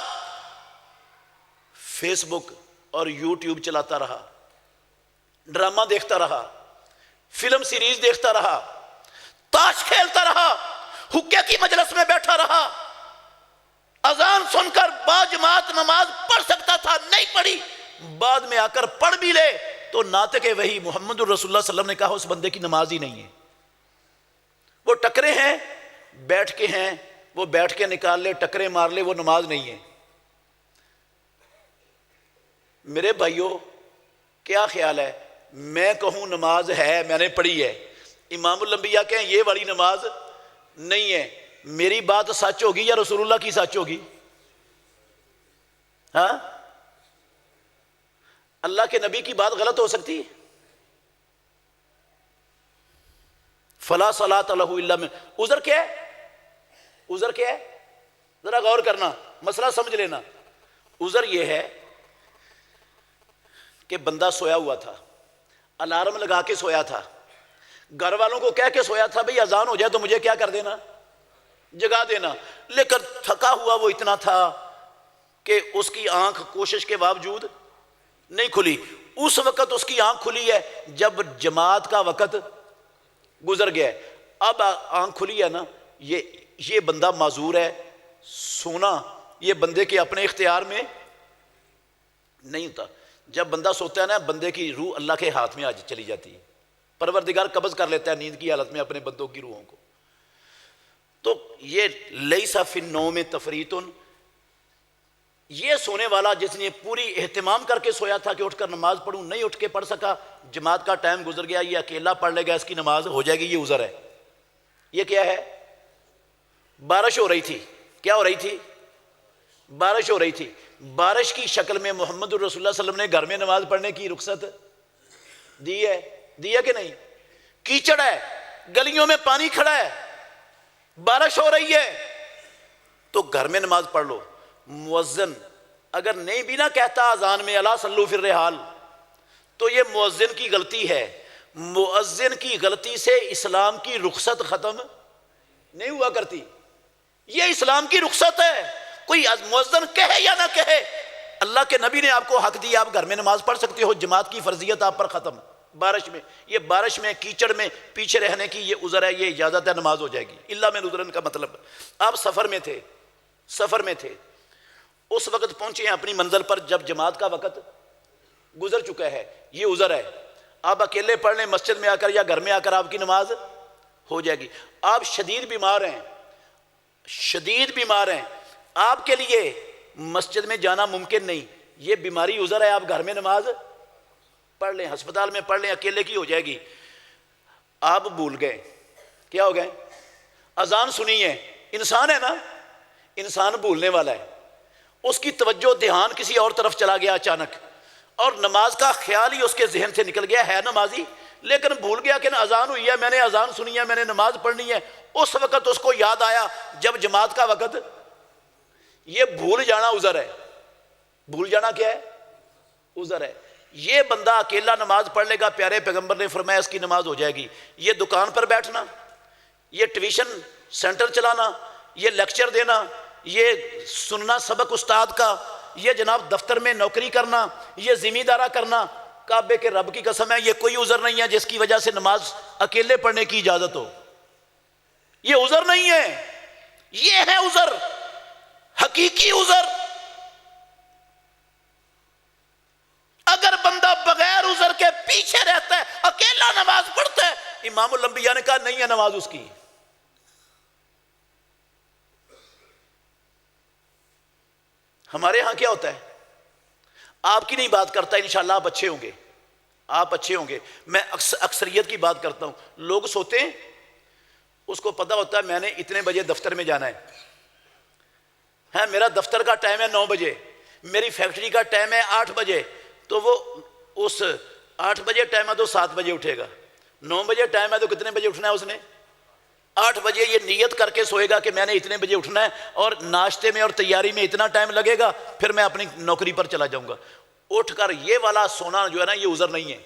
فیس بک اور یوٹیوب چلاتا رہا، ڈرامہ دیکھتا رہا، فلم سیریز دیکھتا رہا، تاش کھیلتا رہا، حقے کی مجلس میں بیٹھا رہا، اذان سن کر باجماعت نماز پڑھ سکتا تھا نہیں پڑھی، بعد میں آ کر پڑھ بھی لے تو ناطق وحی محمد الرسول اللہ صلی اللہ علیہ وسلم نے کہا اس بندے کی نماز ہی نہیں ہے. وہ ٹکرے ہیں بیٹھ کے ہیں، وہ بیٹھ کے نکال لے، ٹکرے مار لے، وہ نماز نہیں ہے. میرے بھائیوں کیا خیال ہے؟ میں کہوں نماز ہے، میں نے پڑھی ہے، امام الانبیاء کہیں یہ والی نماز نہیں ہے، میری بات سچ ہوگی یا رسول اللہ کی سچ ہوگی؟ ہاں، اللہ کے نبی کی بات غلط ہو سکتی ہے؟ فلا صلاۃ لہ الا من، عذر کیا ہے؟ عذر کیا ہے؟ ذرا غور کرنا، مسئلہ سمجھ لینا. عذر یہ ہے کہ بندہ سویا ہوا تھا، الارم لگا کے سویا تھا، گھر والوں کو کہہ کے سویا تھا بھئی اذان ہو جائے تو مجھے کیا کر دینا، جگا دینا، لیکن تھکا ہوا وہ اتنا تھا کہ اس کی آنکھ کوشش کے باوجود نہیں کھلی. اس وقت اس کی آنکھ کھلی ہے جب جماعت کا وقت گزر گیا ہے. اب آنکھ کھلی ہے نا، یہ بندہ معذور ہے. سونا یہ بندے کے اپنے اختیار میں نہیں ہوتا. جب بندہ سوتا ہے نا، بندے کی روح اللہ کے ہاتھ میں آج چلی جاتی ہے، پروردگار قبض کر لیتا ہے نیند کی حالت میں اپنے بندوں کی روحوں کو. تو یہ لیس فی النوم تفریط، یہ سونے والا جس نے پوری اہتمام کر کے سویا تھا کہ اٹھ کر نماز پڑھوں، نہیں اٹھ کے پڑھ سکا، جماعت کا ٹائم گزر گیا، یہ اکیلا پڑھ لے گا، اس کی نماز ہو جائے گی، یہ عذر ہے. یہ کیا ہے؟ بارش ہو رہی تھی. کیا ہو رہی تھی؟ بارش ہو رہی تھی. بارش کی شکل میں محمد الرسول اللہ صلی اللہ علیہ وسلم نے گھر میں نماز پڑھنے کی رخصت دی ہے کہ نہیں؟ کیچڑ ہے، گلیوں میں پانی کھڑا ہے، بارش ہو رہی ہے، تو گھر میں نماز پڑھ لو. مؤذن اگر نہیں بھی نہ کہتا اذان میں الا صلو فی الرحال، تو یہ مؤذن کی غلطی ہے. مؤذن کی غلطی سے اسلام کی رخصت ختم نہیں ہوا کرتی. یہ اسلام کی رخصت ہے. کوئی مؤذن کہے یا نہ کہے، اللہ کے نبی نے آپ کو حق دیا، آپ گھر میں نماز پڑھ سکتے ہو، جماعت کی فرضیت آپ پر ختم. بارش میں، یہ بارش میں کیچڑ میں پیچھے رہنے کی یہ عذر ہے، یہ اجازت ہے، نماز ہو جائے گی. الا من عذرن کا مطلب آپ سفر میں تھے، اس وقت پہنچے ہیں اپنی منزل پر جب جماعت کا وقت گزر چکا ہے، یہ عذر ہے. آپ اکیلے پڑھ لیں مسجد میں آ کر یا گھر میں آ کر، آپ کی نماز ہو جائے گی. آپ شدید بیمار ہیں، آپ کے لیے مسجد میں جانا ممکن نہیں، یہ بیماری عذر ہے، آپ گھر میں نماز پڑھ لیں، ہسپتال میں پڑھ لیں، اکیلے کی ہو جائے گی. آپ بھول گئے، کیا ہو گئے؟ اذان سنی ہے، انسان ہے نا، انسان بھولنے والا ہے، اس کی توجہ دھیان کسی اور طرف چلا گیا اچانک، اور نماز کا خیال ہی اس کے ذہن سے نکل گیا، ہے نمازی لیکن بھول گیا کہ اذان ہوئی ہے، میں نے اذان سنی ہے، میں نے نماز پڑھنی ہے. اس وقت اس کو یاد آیا جب جماعت کا وقت. یہ بھول جانا عذر ہے. بھول جانا کیا ہے؟ عذر ہے. یہ بندہ اکیلا نماز پڑھ لے گا، پیارے پیغمبر نے فرمایا اس کی نماز ہو جائے گی. یہ دکان پر بیٹھنا، یہ ٹیوشن سینٹر چلانا، یہ لیکچر دینا، یہ سننا سبق استاد کا، یہ جناب دفتر میں نوکری کرنا، یہ ذمہ دارہ کرنا، کعبے کے رب کی قسم ہے یہ کوئی عذر نہیں ہے جس کی وجہ سے نماز اکیلے پڑھنے کی اجازت ہو. یہ عذر نہیں ہے، یہ ہے عذر، حقیقی عذر. اگر بندہ بغیر عذر کے پیچھے رہتا ہے، اکیلا نماز پڑھتا ہے، امام الانبیاء نے کہا نہیں ہے نماز اس کی. ہمارے ہاں کیا ہوتا ہے؟ آپ کی نہیں بات کرتا، انشاءاللہ آپ اچھے ہوں گے. میں اکثریت کی بات کرتا ہوں. لوگ سوتے ہیں، اس کو پتہ ہوتا ہے میں نے اتنے بجے دفتر میں جانا ہے، میرا دفتر کا ٹائم ہے 9 بجے، میری فیکٹری کا ٹائم ہے 8 بجے، تو وہ اس 8 بجے ٹائم ہے تو 7 بجے اٹھے گا. 9 بجے ٹائم ہے تو کتنے بجے اٹھنا ہے اس نے؟ 8 بجے. یہ نیت کر کے سوئے گا کہ میں نے اتنے بجے اٹھنا ہے، اور ناشتے میں اور تیاری میں اتنا ٹائم لگے گا، پھر میں اپنی نوکری پر چلا جاؤں گا. اٹھ کر یہ والا سونا جو ہے نا، یہ عذر نہیں ہے.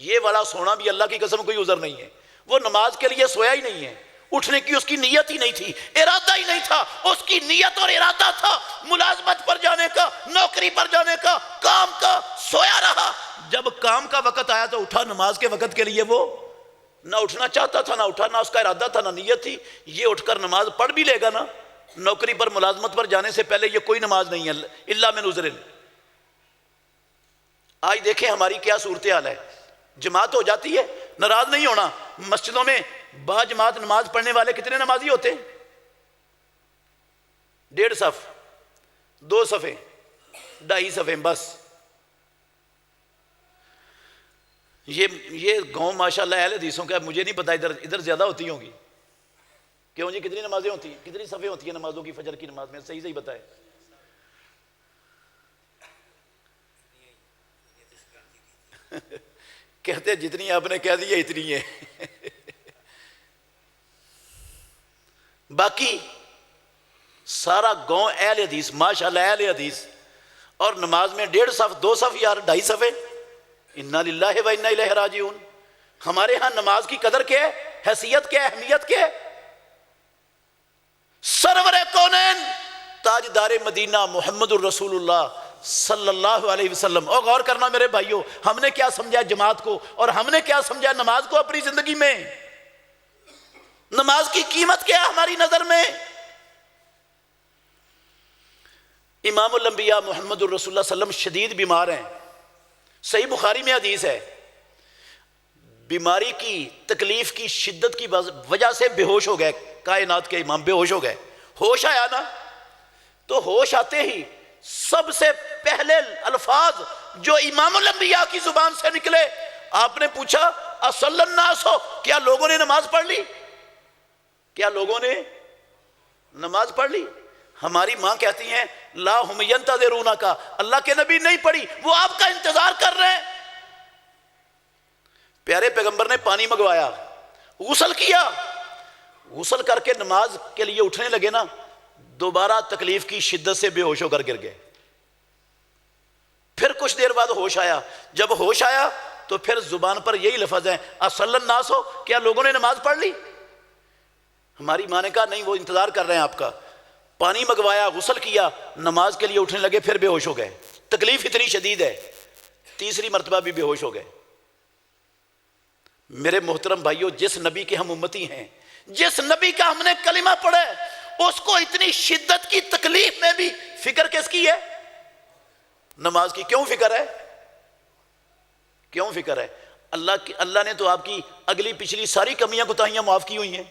یہ والا سونا بھی اللہ کی قسم کوئی عذر نہیں ہے. وہ نماز کے لیے سویا ہی نہیں ہے، اٹھنے کی اس کی نیت ہی نہیں تھی، ارادہ ہی نہیں تھا. اس کی نیت اور ارادہ تھا ملازمت پر جانے کا، نوکری پر جانے کا، کام کا. سویا رہا، جب کام کا وقت آیا تو اٹھا. نماز کے وقت کے لیے وہ نہ اٹھنا چاہتا تھا، نہ اٹھا، نہ اس کا ارادہ تھا، نہ نیت تھی. یہ اٹھ کر نماز پڑھ بھی لے گا نا، نوکری پر ملازمت پر جانے سے پہلے. یہ کوئی نماز نہیں ہے الا من عذر. آج دیکھیں ہماری کیا صورتحال ہے. جماعت ہو جاتی ہے, ناراض نہیں ہونا. مسجدوں میں با جماعت نماز پڑھنے والے کتنے نمازی ہوتے ہیں؟ 1.5 صف, 2 صفیں, 2.5 صفیں بس. یہ گاؤں ماشاءاللہ اہل حدیثوں کا, مجھے نہیں پتا ادھر زیادہ ہوتی ہوں گی. کیوں جی, کتنی نمازیں ہوتی ہیں, کتنی صفیں ہوتی ہیں نمازوں کی, فجر کی نماز میں صحیح بتائے. کہتے جتنی آپ نے کہہ دی اتنی ہے. باقی سارا گاؤں اہل حدیث ماشاءاللہ اہل حدیث, اور نماز میں 1.5 صف, 2 صف, یار 2.5 صفیں. انا للہ و انا الیہ راجعون. ہمارے ہاں نماز کی قدر کیا ہے, حیثیت کیا ہے, اہمیت کیا ہے. سرور کونین تاجدار مدینہ محمد الرسول اللہ صلی اللہ علیہ وسلم. اور غور کرنا میرے بھائیوں, ہم نے کیا سمجھا جماعت کو, اور ہم نے کیا سمجھا نماز کو اپنی زندگی میں. نماز کی قیمت کیا ہے ہماری نظر میں. امام الانبیاء محمد الرسول اللہ صلی اللہ علیہ وسلم شدید بیمار ہیں. صحیح بخاری میں حدیث ہے, بیماری کی تکلیف کی شدت کی وجہ سے بے ہوش ہو گئے. کائنات کے امام بے ہوش ہو گئے. ہوش آیا نا, تو ہوش آتے ہی سب سے پہلے الفاظ جو امام الانبیاء کی زبان سے نکلے, آپ نے پوچھا اصلی الناس ہو, کیا لوگوں نے نماز پڑھ لی, کیا لوگوں نے نماز پڑھ لی. ہماری ماں کہتی ہیں لا ہم ینتظرونک, اللہ کے نبی نہیں پڑھی, وہ آپ کا انتظار کر رہے ہیں. پیارے پیغمبر نے پانی منگوایا, غسل کیا, غسل کر کے نماز کے لیے اٹھنے لگے نا, دوبارہ تکلیف کی شدت سے بے ہوش ہو کر گر گئے. پھر کچھ دیر بعد ہوش آیا. جب ہوش آیا تو پھر زبان پر یہی لفظ ہیں اصلی الناس ہو, کیا لوگوں نے نماز پڑھ لی. ہماری ماں نے کہا نہیں, وہ انتظار کر رہے ہیں آپ کا. پانی منگوایا, غسل کیا, نماز کے لیے اٹھنے لگے, پھر بے ہوش ہو گئے. تکلیف اتنی شدید ہے, تیسری مرتبہ بھی بے ہوش ہو گئے. میرے محترم بھائیوں, جس نبی کے ہم امتی ہیں, جس نبی کا ہم نے کلمہ پڑھا ہے, اس کو اتنی شدت کی تکلیف میں بھی فکر کس کی ہے؟ نماز کی. کیوں فکر ہے, کیوں فکر ہے؟ اللہ نے تو آپ کی اگلی پچھلی ساری کمیاں کوتاہیاں معاف کی ہوئی ہیں.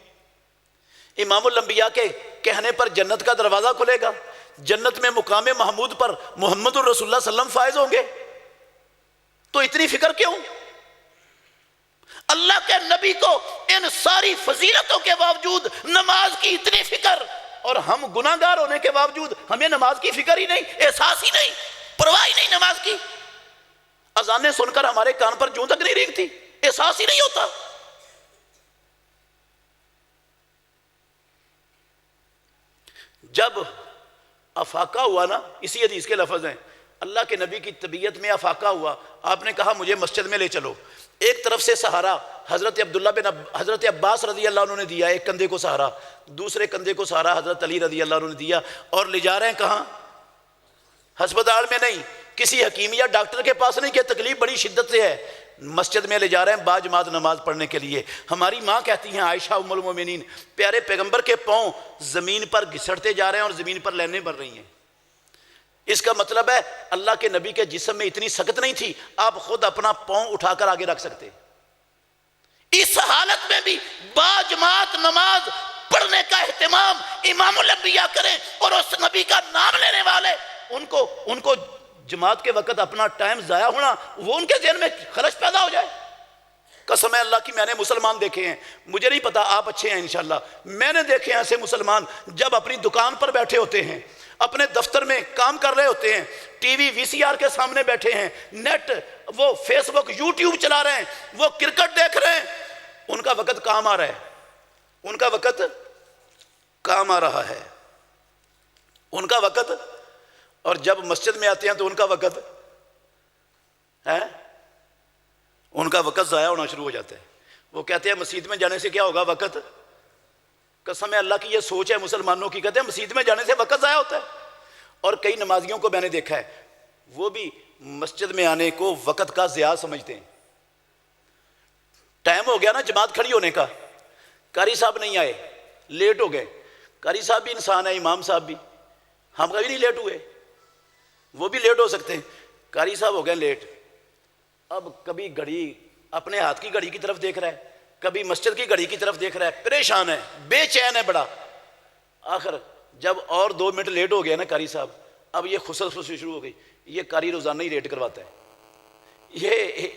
امام الانبیاء کے کہنے پر جنت کا دروازہ کھلے گا, جنت میں مقام محمود پر محمد الرسول اللہ صلی اللہ علیہ وسلم فائز ہوں گے. تو اتنی فکر کیوں؟ اللہ کے نبی کو ان ساری فضیلتوں کے باوجود نماز کی اتنی فکر, اور ہم گناہگار ہونے کے باوجود ہمیں نماز کی فکر ہی نہیں, احساس ہی نہیں, پرواہ ہی نہیں نماز کی. اذانیں سن کر ہمارے کان پر جوں تک نہیں ریگتی, احساس ہی نہیں ہوتا. جب افاقہ ہوا نا, اسی حدیث کے لفظ ہیں, اللہ کے نبی کی طبیعت میں افاقہ ہوا, آپ نے کہا مجھے مسجد میں لے چلو. ایک طرف سے سہارا حضرت عباس رضی اللہ عنہ نے دیا, ایک کندھے کو سہارا, دوسرے کندھے کو سہارا حضرت علی رضی اللہ عنہ نے دیا, اور لے جا رہے ہیں کہاں؟ ہسپتال میں نہیں, کسی حکیم یا ڈاکٹر کے پاس نہیں, کہ تکلیف بڑی شدت سے ہے, مسجد میں لے جا رہے ہیں با جماعت نماز پڑھنے کے لیے. ہماری ماں کہتی ہیں عائشہ ام المومنین, پیارے پیغمبر کے پاؤں زمین پر گھسڑتے جا رہے ہیں اور زمین پر لینیں بڑھ رہی ہیں. اس کا مطلب ہے اللہ کے نبی کے جسم میں اتنی سخت نہیں تھی, آپ خود اپنا پاؤں اٹھا کر آگے رکھ سکتے. اس حالت میں بھی با جماعت نماز پڑھنے کا اہتمام امام الانبیاء کریں, اور اس نبی کا نام لینے والے ان کو جماعت کے وقت اپنا ٹائم ضائع ہونا, وہ ان کے ذہن میں خلش پیدا ہو جائے. قسم ہے اللہ کی, میں نے مسلمان دیکھے ہیں, مجھے نہیں پتا آپ اچھے ہیں انشاءاللہ, میں نے دیکھے ہیں ایسے مسلمان جب اپنی دکان پر بیٹھے ہوتے ہیں, اپنے دفتر میں کام کر رہے ہوتے ہیں, ٹی وی وی سی آر کے سامنے بیٹھے ہیں, نیٹ وہ فیس بک یوٹیوب چلا رہے ہیں, وہ کرکٹ دیکھ رہے ہیں, ان کا وقت کام آ رہا ہے, ان کا وقت کام آ رہا ہے, ان کا وقت. اور جب مسجد میں آتے ہیں تو ان کا وقت ہے, ان کا وقت ضائع ہونا شروع ہو جاتا ہے. وہ کہتے ہیں مسجد میں جانے سے کیا ہوگا, وقت. قسم اللہ کی یہ سوچ ہے مسلمانوں کی, کہتے ہیں مسجد میں جانے سے وقت ضائع ہوتا ہے. اور کئی نمازیوں کو میں نے دیکھا ہے, وہ بھی مسجد میں آنے کو وقت کا ضیاع سمجھتے ہیں. ٹائم ہو گیا نا جماعت کھڑی ہونے کا, قاری صاحب نہیں آئے, لیٹ ہو گئے. قاری صاحب بھی انسان ہے, امام صاحب بھی, ہم کبھی نہیں لیٹ ہوئے, وہ بھی لیٹ ہو سکتے ہیں. قاری صاحب ہو گئے لیٹ, اب کبھی گھڑی اپنے ہاتھ کی گھڑی کی طرف دیکھ رہا ہے، کبھی مسجد کی گھڑی کی طرف دیکھ رہا ہے، پریشان ہے، بے چین ہے بڑا. آخر جب اور 2 منٹ لیٹ ہو گیا نا قاری صاحب، اب یہ خسر خسری شروع ہو گئی. یہ قاری روزانہ ہی لیٹ کرواتا ہے،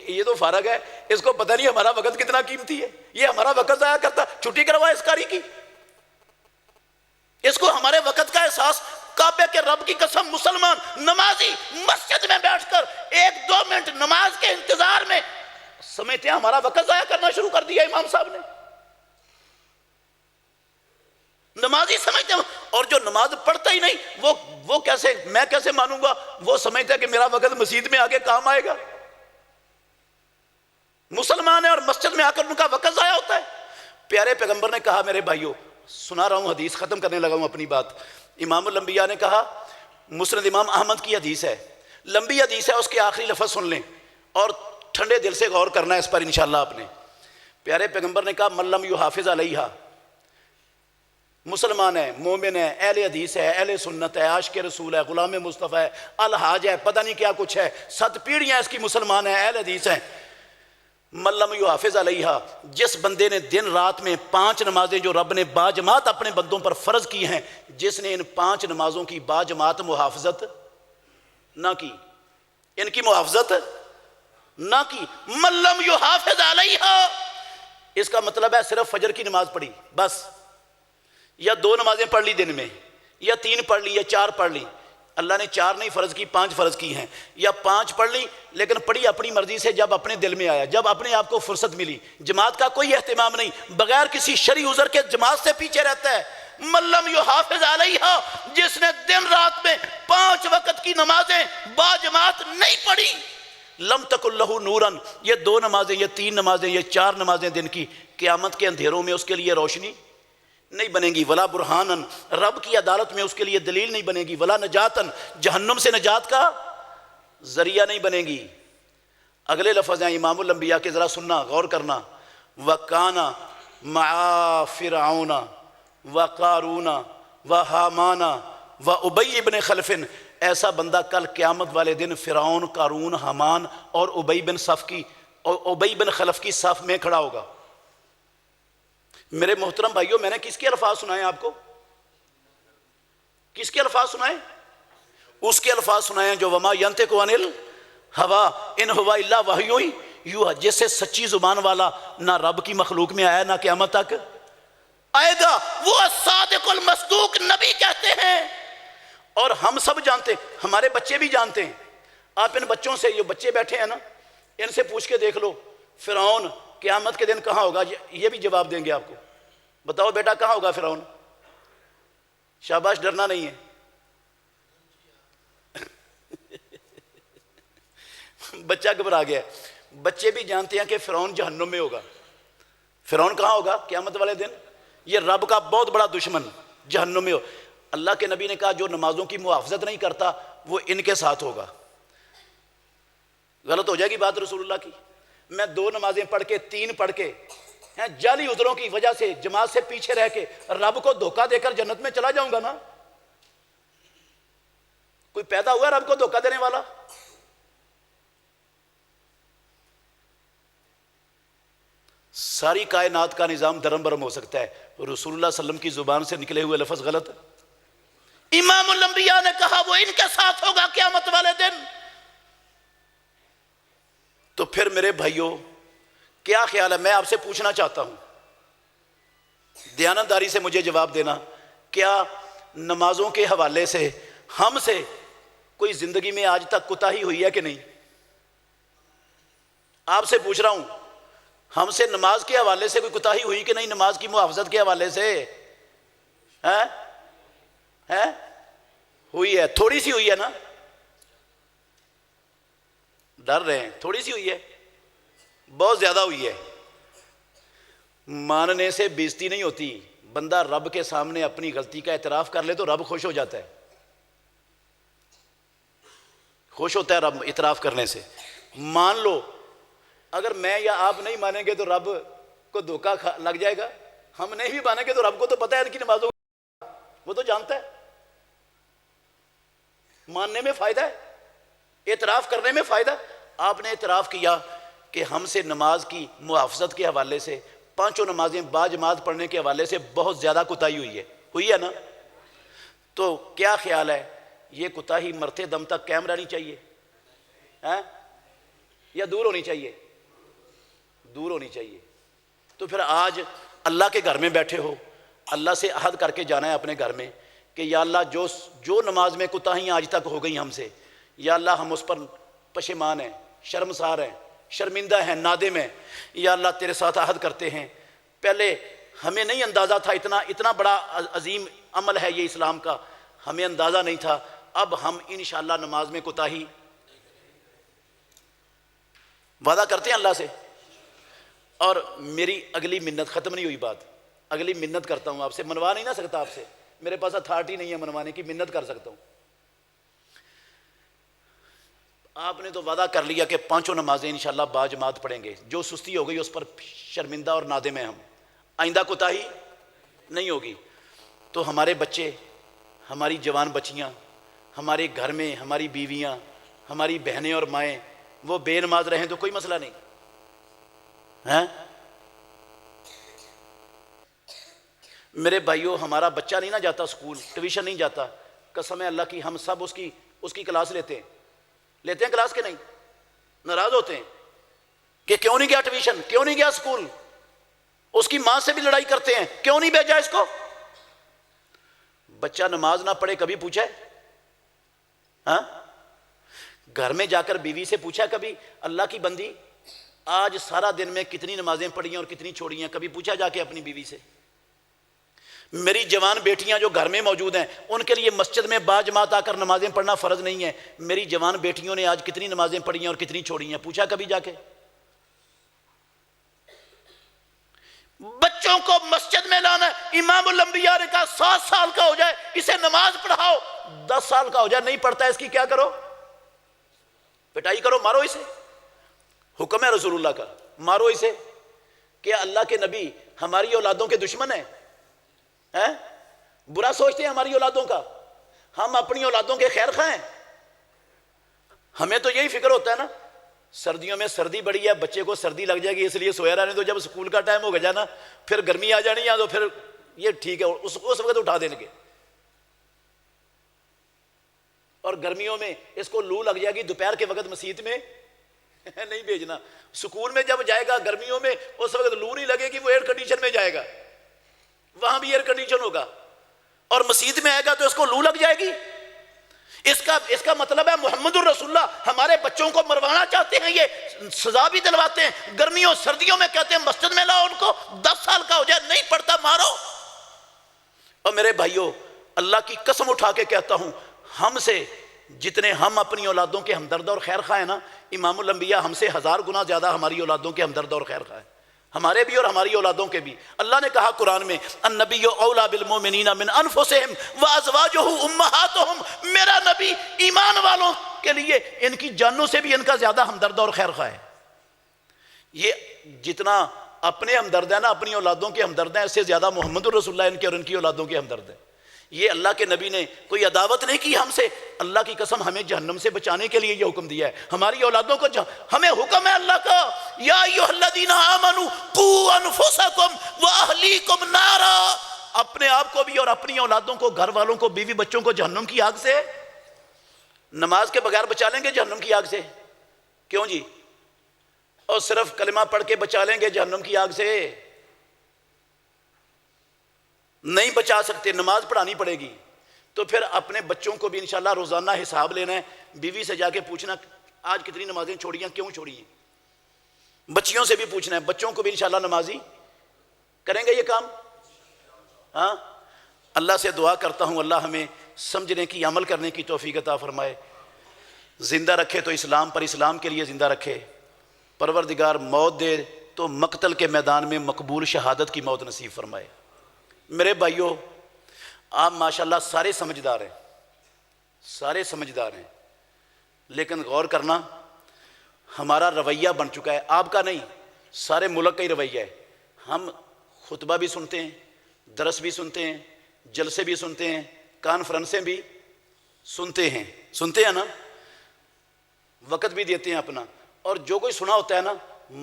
یہ تو فارغ ہے، اس کو پتہ نہیں ہمارا وقت کتنا قیمتی ہے، یہ ہمارا وقت ضائع کرتا. چھٹی کروائے اس قاری کی، اس کو ہمارے وقت کا احساس. کعبے کے رب کی قسم، مسلمان نمازی مسجد میں بیٹھ کر 1-2 منٹ نماز کے انتظار میں سمجھتے ہیں ہمارا وقت ضائع کرنا شروع کر دیا امام صاحب نے. نمازی سمجھتے ہیں، اور جو نماز پڑھتا ہی نہیں وہ کیسے، میں کیسے مانوں گا؟ وہ سمجھتا ہے کہ میرا وقت مسجد میں آگے کام آئے گا. مسلمان ہے اور مسجد میں آ کر ان کا وقت ضائع ہوتا ہے. پیارے پیغمبر نے کہا، میرے بھائیوں سنا رہا ہوں حدیث، ختم کرنے لگا ہوں اپنی بات. امام الانبیاء نے کہا، مسند امام احمد کی حدیث ہے، لمبی حدیث ہے، اس کے آخری لفظ سن لیں اور ٹھنڈے دل سے غور کرنا ہے اس پر انشاءاللہ آپ نے. پیارے پیغمبر نے کہا، من لم یحافظ علیہا، مسلمان ہے، مومن ہے، اہل حدیث ہے، اہل سنت ہے، عاشق رسول ہے، غلام مصطفیٰ ہے، الحاج ہے، پتہ نہیں کیا کچھ ہے، 7 پیڑھیاں اس کی مسلمان ہیں، اہل حدیث ہیں. من لم یحافظ علیہا، جس بندے نے دن رات میں 5 نمازیں جو رب نے باجماعت اپنے بندوں پر فرض کی ہیں، جس نے ان 5 نمازوں کی باجماعت محافظت نہ کی، ان کی محافظت نہ کی، من لم یحافظ علیہا، اس کا مطلب ہے صرف فجر کی نماز پڑھی بس، یا 2 نمازیں پڑھ لی دن میں، یا 3 پڑھ لی، یا 4 پڑھ لی. اللہ نے 4 نہیں فرض کی، 5 فرض کی ہیں، یا 5 پڑھ لی لیکن پڑھی اپنی مرضی سے، جب اپنے دل میں آیا، جب اپنے آپ کو فرصت ملی. جماعت کا کوئی اہتمام نہیں، بغیر کسی شرعی عذر کے جماعت سے پیچھے رہتا ہے. من لم یحافظ علیہا، جس نے دن رات میں 5 وقت کی نمازیں باجماعت نہیں پڑھی، لم تکن لہ نورن، یہ 2 نمازیں، یہ 3 نمازیں، یہ 4 نمازیں دن کی، قیامت کے اندھیروں میں اس کے لیے روشنی نہیں بنے گی. ولا برہانن، رب کی عدالت میں اس کے لیے دلیل نہیں بنے گی. ولا نجاتن، جہنم سے نجات کا ذریعہ نہیں بنے گی. اگلے لفظ ہیں امام الانبیاء کے، ذرا سننا، غور کرنا. وَكَانَ مَعَ فِرْعَوْنَ وَقَارُونَ وَحَامَانَ وَأُبَيِّ بن خلف، ایسا بندہ کل قیامت والے دن فرعون، قارون، حامان اور ابی بن خلف کی صف میں کھڑا ہوگا. میرے محترم بھائیوں، میں نے کس کے الفاظ سنائے آپ کو؟ کس کے الفاظ سنائے؟ اس کے الفاظ سنائے جو وما ینطق عن الہوی ان ہوا الا وحی یوحی، جس سے سچی زبان والا نہ رب کی مخلوق میں آیا نہ قیامت تک آئے گا. وہ صادق المصدوق نبی کہتے ہیں، اور ہم سب جانتے ہیں، ہمارے بچے بھی جانتے ہیں. آپ ان بچوں سے، یہ بچے بیٹھے ہیں نا، ان سے پوچھ کے دیکھ لو فرعون قیامت کے دن کہاں ہوگا، یہ بھی جواب دیں گے آپ کو. بتاؤ بیٹا کہاں ہوگا فرعون؟ شاباش، ڈرنا نہیں ہے. بچہ گھبرا گیا. بچے بھی جانتے ہیں کہ فرعون جہنم میں ہوگا. فرعون کہاں ہوگا قیامت والے دن؟ یہ رب کا بہت بڑا دشمن جہنم میں ہو. اللہ کے نبی نے کہا جو نمازوں کی محافظت نہیں کرتا وہ ان کے ساتھ ہوگا. غلط ہو جائے گی بات رسول اللہ کی. میں 2 نمازیں پڑھ کے، 3 پڑھ کے، جعلی عذروں کی وجہ سے جماعت سے پیچھے رہ کے رب کو دھوکہ دے کر جنت میں چلا جاؤں گا نا؟ کوئی پیدا ہوا رب کو دھوکہ دینے والا؟ ساری کائنات کا نظام درم برم ہو سکتا ہے، رسول اللہ صلی اللہ علیہ وسلم کی زبان سے نکلے ہوئے لفظ غلط. امام الانبیاء نے کہا وہ ان کے ساتھ ہوگا قیامت والے دن. تو پھر میرے بھائیوں کیا خیال ہے؟ میں آپ سے پوچھنا چاہتا ہوں، دیانتداری سے مجھے جواب دینا، کیا نمازوں کے حوالے سے ہم سے کوئی زندگی میں آج تک کوتاہی ہوئی ہے کہ نہیں؟ آپ سے پوچھ رہا ہوں، ہم سے نماز کے حوالے سے کوئی کوتاہی ہوئی کہ نہیں؟ نماز کی محافظت کے حوالے سے ہوئی ہے؟ تھوڑی سی ہوئی ہے نا؟ ڈر رہے ہیں؟ تھوڑی سی ہوئی ہے؟ بہت زیادہ ہوئی ہے. ماننے سے بےزتی نہیں ہوتی. بندہ رب کے سامنے اپنی غلطی کا اعتراف کر لے تو رب خوش ہو جاتا ہے. خوش ہوتا ہے رب اعتراف کرنے سے. مان لو، اگر میں یا آپ نہیں مانیں گے تو رب کو دھوکہ لگ جائے گا. ہم نہیں بھی مانیں گے تو رب کو تو پتہ ہے ان کی نمازوں، وہ تو جانتا ہے. ماننے میں فائدہ ہے، اعتراف کرنے میں فائدہ. آپ نے اعتراف کیا کہ ہم سے نماز کی محافظت کے حوالے سے، پانچوں نمازیں باجماعت پڑھنے کے حوالے سے بہت زیادہ کوتاہی ہوئی ہے نا؟ تو کیا خیال ہے یہ کوتاہی مرتے دم تک قائم رہنی چاہیے یا دور ہونی چاہیے؟ دور ہونی چاہیے۔ تو پھر آج اللہ کے گھر میں بیٹھے ہو، اللہ سے عہد کر کے جانا ہے اپنے گھر میں کہ یا اللہ جو نماز میں کوتاہیاں آج تک ہو گئی ہم سے، یا اللہ ہم اس پر پشیمان ہیں، شرمسار ہیں، شرمندہ ہیں، نادم ہیں، یا اللہ تیرے ساتھ عہد کرتے ہیں۔ پہلے ہمیں نہیں اندازہ تھا اتنا بڑا عظیم عمل ہے یہ اسلام کا، ہمیں اندازہ نہیں تھا، اب ہم انشاءاللہ نماز میں کوتاہی وعدہ کرتے ہیں اللہ سے۔ اور میری اگلی منت، ختم نہیں ہوئی بات، اگلی منت کرتا ہوں آپ سے، منوا نہیں نہ سکتا آپ سے، میرے پاس اتھارٹی نہیں ہے منوانے کی، منت کر سکتا ہوں۔ آپ نے تو وعدہ کر لیا کہ پانچوں نمازیں انشاءاللہ باجماعت پڑھیں گے، جو سستی ہو گئی اس پر شرمندہ اور نادم ہیں ہم، آئندہ کوتاہی نہیں ہوگی۔ تو ہمارے بچے، ہماری جوان بچیاں، ہمارے گھر میں ہماری بیویاں، ہماری بہنیں اور مائیں وہ بے نماز رہیں تو کوئی مسئلہ نہیں ہے۔ میرے بھائیوں، ہمارا بچہ نہیں نہ جاتا اسکول، ٹیوشن نہیں جاتا، قسم ہے اللہ کی ہم سب اس کی کلاس لیتے ہیں کلاس کے نہیں، ناراض ہوتے ہیں کہ کیوں نہیں گیا ٹیوشن، کیوں نہیں گیا اسکول، اس کی ماں سے بھی لڑائی کرتے ہیں کیوں نہیں بھیجا اس کو۔ بچہ نماز نہ پڑھے کبھی پوچھا ہے؟ ہاں، گھر میں جا کر بیوی سے پوچھا کبھی اللہ کی بندی آج سارا دن میں کتنی نمازیں پڑھی ہیں اور کتنی چھوڑی ہیں؟ کبھی پوچھا جا کے اپنی بیوی سے؟ میری جوان بیٹیاں جو گھر میں موجود ہیں ان کے لیے مسجد میں باجماعت آ کر نمازیں پڑھنا فرض نہیں ہے، میری جوان بیٹیوں نے آج کتنی نمازیں پڑھی ہیں اور کتنی چھوڑی ہیں؟ پوچھا کبھی جا کے؟ بچوں کو مسجد میں لانا، امام الانبیاء نے کہا 7 سال کا ہو جائے اسے نماز پڑھاؤ، 10 سال کا ہو جائے نہیں پڑھتا اس کی کیا کرو؟ پٹائی کرو، مارو اسے، حکم ہے رسول اللہ کا، مارو اسے۔ کہ اللہ کے نبی ہماری اولادوں کے دشمن ہیں؟ برا سوچتے ہیں ہماری اولادوں کا؟ ہم اپنی اولادوں کے خیر خواہ ہیں؟ ہمیں تو یہی فکر ہوتا ہے نا، سردیوں میں سردی بڑی ہے، بچے کو سردی لگ جائے گی اس لیے سویا رہنے تو جب اسکول کا ٹائم ہو گیا نا پھر گرمی آ جانی ہے تو پھر یہ ٹھیک ہے اس وقت اٹھا دیں گے۔ اور گرمیوں میں اس کو لو لگ جائے گی دوپہر کے وقت مسجد میں نہیں بھیجنا، سکول میں جب جائے گا گرمیوں میں اس وقت لو نہیں لگے گی، وہ ایئر کنڈیشن میں جائے گا، وہاں بھی ایئر کنڈیشن ہوگا، اور مسجد میں آئے گا تو اس کو لو لگ جائے گی۔ اس کا مطلب ہے محمد الرسول اللہ ہمارے بچوں کو مروانا چاہتے ہیں، یہ سزا بھی دلواتے ہیں، گرمیوں سردیوں میں کہتے ہیں مسجد میں لاؤ ان کو، 10 سال کا ہو جائے نہیں پڑھتا مارو۔ اور میرے بھائیوں اللہ کی قسم اٹھا کے کہتا ہوں، ہم سے جتنے ہم اپنی اولادوں کے ہمدرد اور خیر خواہ ہیں نا، امام الانبیاء ہم سے 1000 گنا زیادہ ہماری اولادوں کے ہمدرد اور خیر خواہ ہیں، ہمارے بھی اور ہماری اولادوں کے بھی۔ اللہ نے کہا قرآن میں النبی اولیٰ بالمؤمنین من انفسہم وازواجہ امہاتہم، میرا نبی ایمان والوں کے لیے ان کی جانوں سے بھی ان کا زیادہ ہمدرد اور خیر خواہ ہے۔ یہ جتنا اپنے ہمدرد ہے نا، اپنی اولادوں کے ہمدرد ہیں، اس سے زیادہ محمد الرسول اللہ ان کے اور ان کی اولادوں کے ہمدرد ہیں۔ یہ اللہ کے نبی نے کوئی عداوت نہیں کی ہم سے، اللہ کی قسم ہمیں جہنم سے بچانے کے لیے یہ حکم دیا ہے، ہماری اولادوں کو ہمیں حکم ہے اللہ کا، یا ایھا الذین آمنوا قوا انفسکم واہلیکم نارا، اپنے آپ کو بھی اور اپنی اولادوں کو، گھر والوں کو، بیوی بچوں کو جہنم کی آگ سے، نماز کے بغیر بچا لیں گے جہنم کی آگ سے؟ کیوں جی؟ اور صرف کلمہ پڑھ کے بچا لیں گے جہنم کی آگ سے؟ نہیں بچا سکتے، نماز پڑھانی پڑے گی۔ تو پھر اپنے بچوں کو بھی انشاءاللہ روزانہ حساب لینا ہے، بیوی سے جا کے پوچھنا آج کتنی نمازیں چھوڑی ہیں، کیوں چھوڑی ہیں، بچیوں سے بھی پوچھنا ہے، بچوں کو بھی انشاءاللہ نمازی کریں گے یہ کام۔ ہاں، اللہ سے دعا کرتا ہوں اللہ ہمیں سمجھنے کی، عمل کرنے کی توفیق عطا فرمائے، زندہ رکھے تو اسلام پر، اسلام کے لیے زندہ رکھے، پروردگار موت دے تو مقتل کے میدان میں مقبول شہادت کی موت نصیب فرمائے۔ میرے بھائیوں، آپ ماشاءاللہ سارے سمجھدار ہیں، سارے سمجھدار ہیں، لیکن غور کرنا ہمارا رویہ بن چکا ہے، آپ کا نہیں، سارے ملک کا ہی رویہ ہے۔ ہم خطبہ بھی سنتے ہیں، درس بھی سنتے ہیں، جلسے بھی سنتے ہیں، کانفرنسیں بھی سنتے ہیں نا، وقت بھی دیتے ہیں اپنا، اور جو کوئی سنا ہوتا ہے نا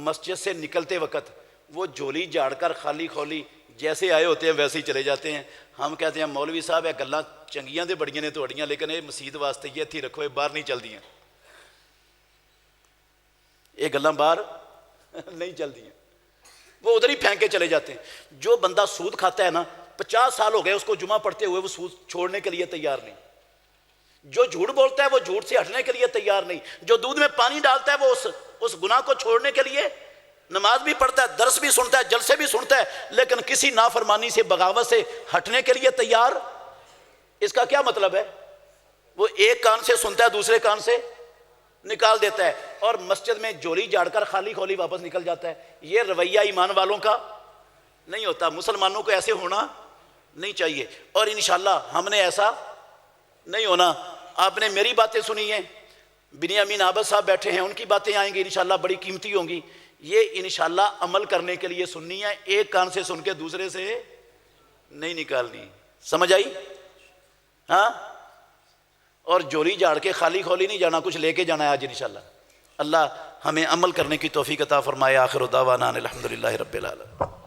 مسجد سے نکلتے وقت وہ جھولی جھاڑ کر خالی کھولی جیسے آئے ہوتے ہیں ویسے ہی چلے جاتے ہیں. ہم کہتے ہیں مولوی صاحب یہ گلاں چنگیاں دے بڑیاں نے توڑیاں لیکن یہ مسجد واسطے یہ اتھی رکھو یہ باہر نہیں چل دیاں, یہ گلاں باہر نہیں چل دیاں, وہ ادھر ہی پھینک کے چلے جاتے ہیں. جو بندہ سود کھاتا ہے نا 50 سال ہو گئے اس کو جمعہ پڑھتے ہوئے وہ سود چھوڑنے کے لیے تیار نہیں. جو جھوٹ بولتا ہے وہ جھوٹ سے ہٹنے کے لیے تیار نہیں. جو دودھ میں پانی ڈالتا ہے وہ اس گناہ کو چھوڑنے کے لیے نماز بھی پڑھتا ہے, درس بھی سنتا ہے, جلسے بھی سنتا ہے, لیکن کسی نافرمانی سے بغاوت سے ہٹنے کے لیے تیار. اس کا کیا مطلب ہے؟ وہ ایک کان سے سنتا ہے دوسرے کان سے نکال دیتا ہے اور مسجد میں جولی جاڑ کر خالی کھولی واپس نکل جاتا ہے. یہ رویہ ایمان والوں کا نہیں ہوتا. مسلمانوں کو ایسے ہونا نہیں چاہیے اور انشاءاللہ ہم نے ایسا نہیں ہونا. آپ نے میری باتیں سنی ہیں, بنیامین عابد صاحب بیٹھے ہیں ان کی باتیں آئیں گی انشاءاللہ بڑی قیمتی ہوں گی. یہ انشاءاللہ عمل کرنے کے لیے سننی ہے, ایک کان سے سن کے دوسرے سے نہیں نکالنی. سمجھ آئی؟ ہاں, اور جولی جھاڑ کے خالی کھولی نہیں جانا, کچھ لے کے جانا ہے آج انشاءاللہ. اللہ ہمیں عمل کرنے کی توفیق عطا فرمائے. آخر دعوانا الحمدللہ رب العالمین.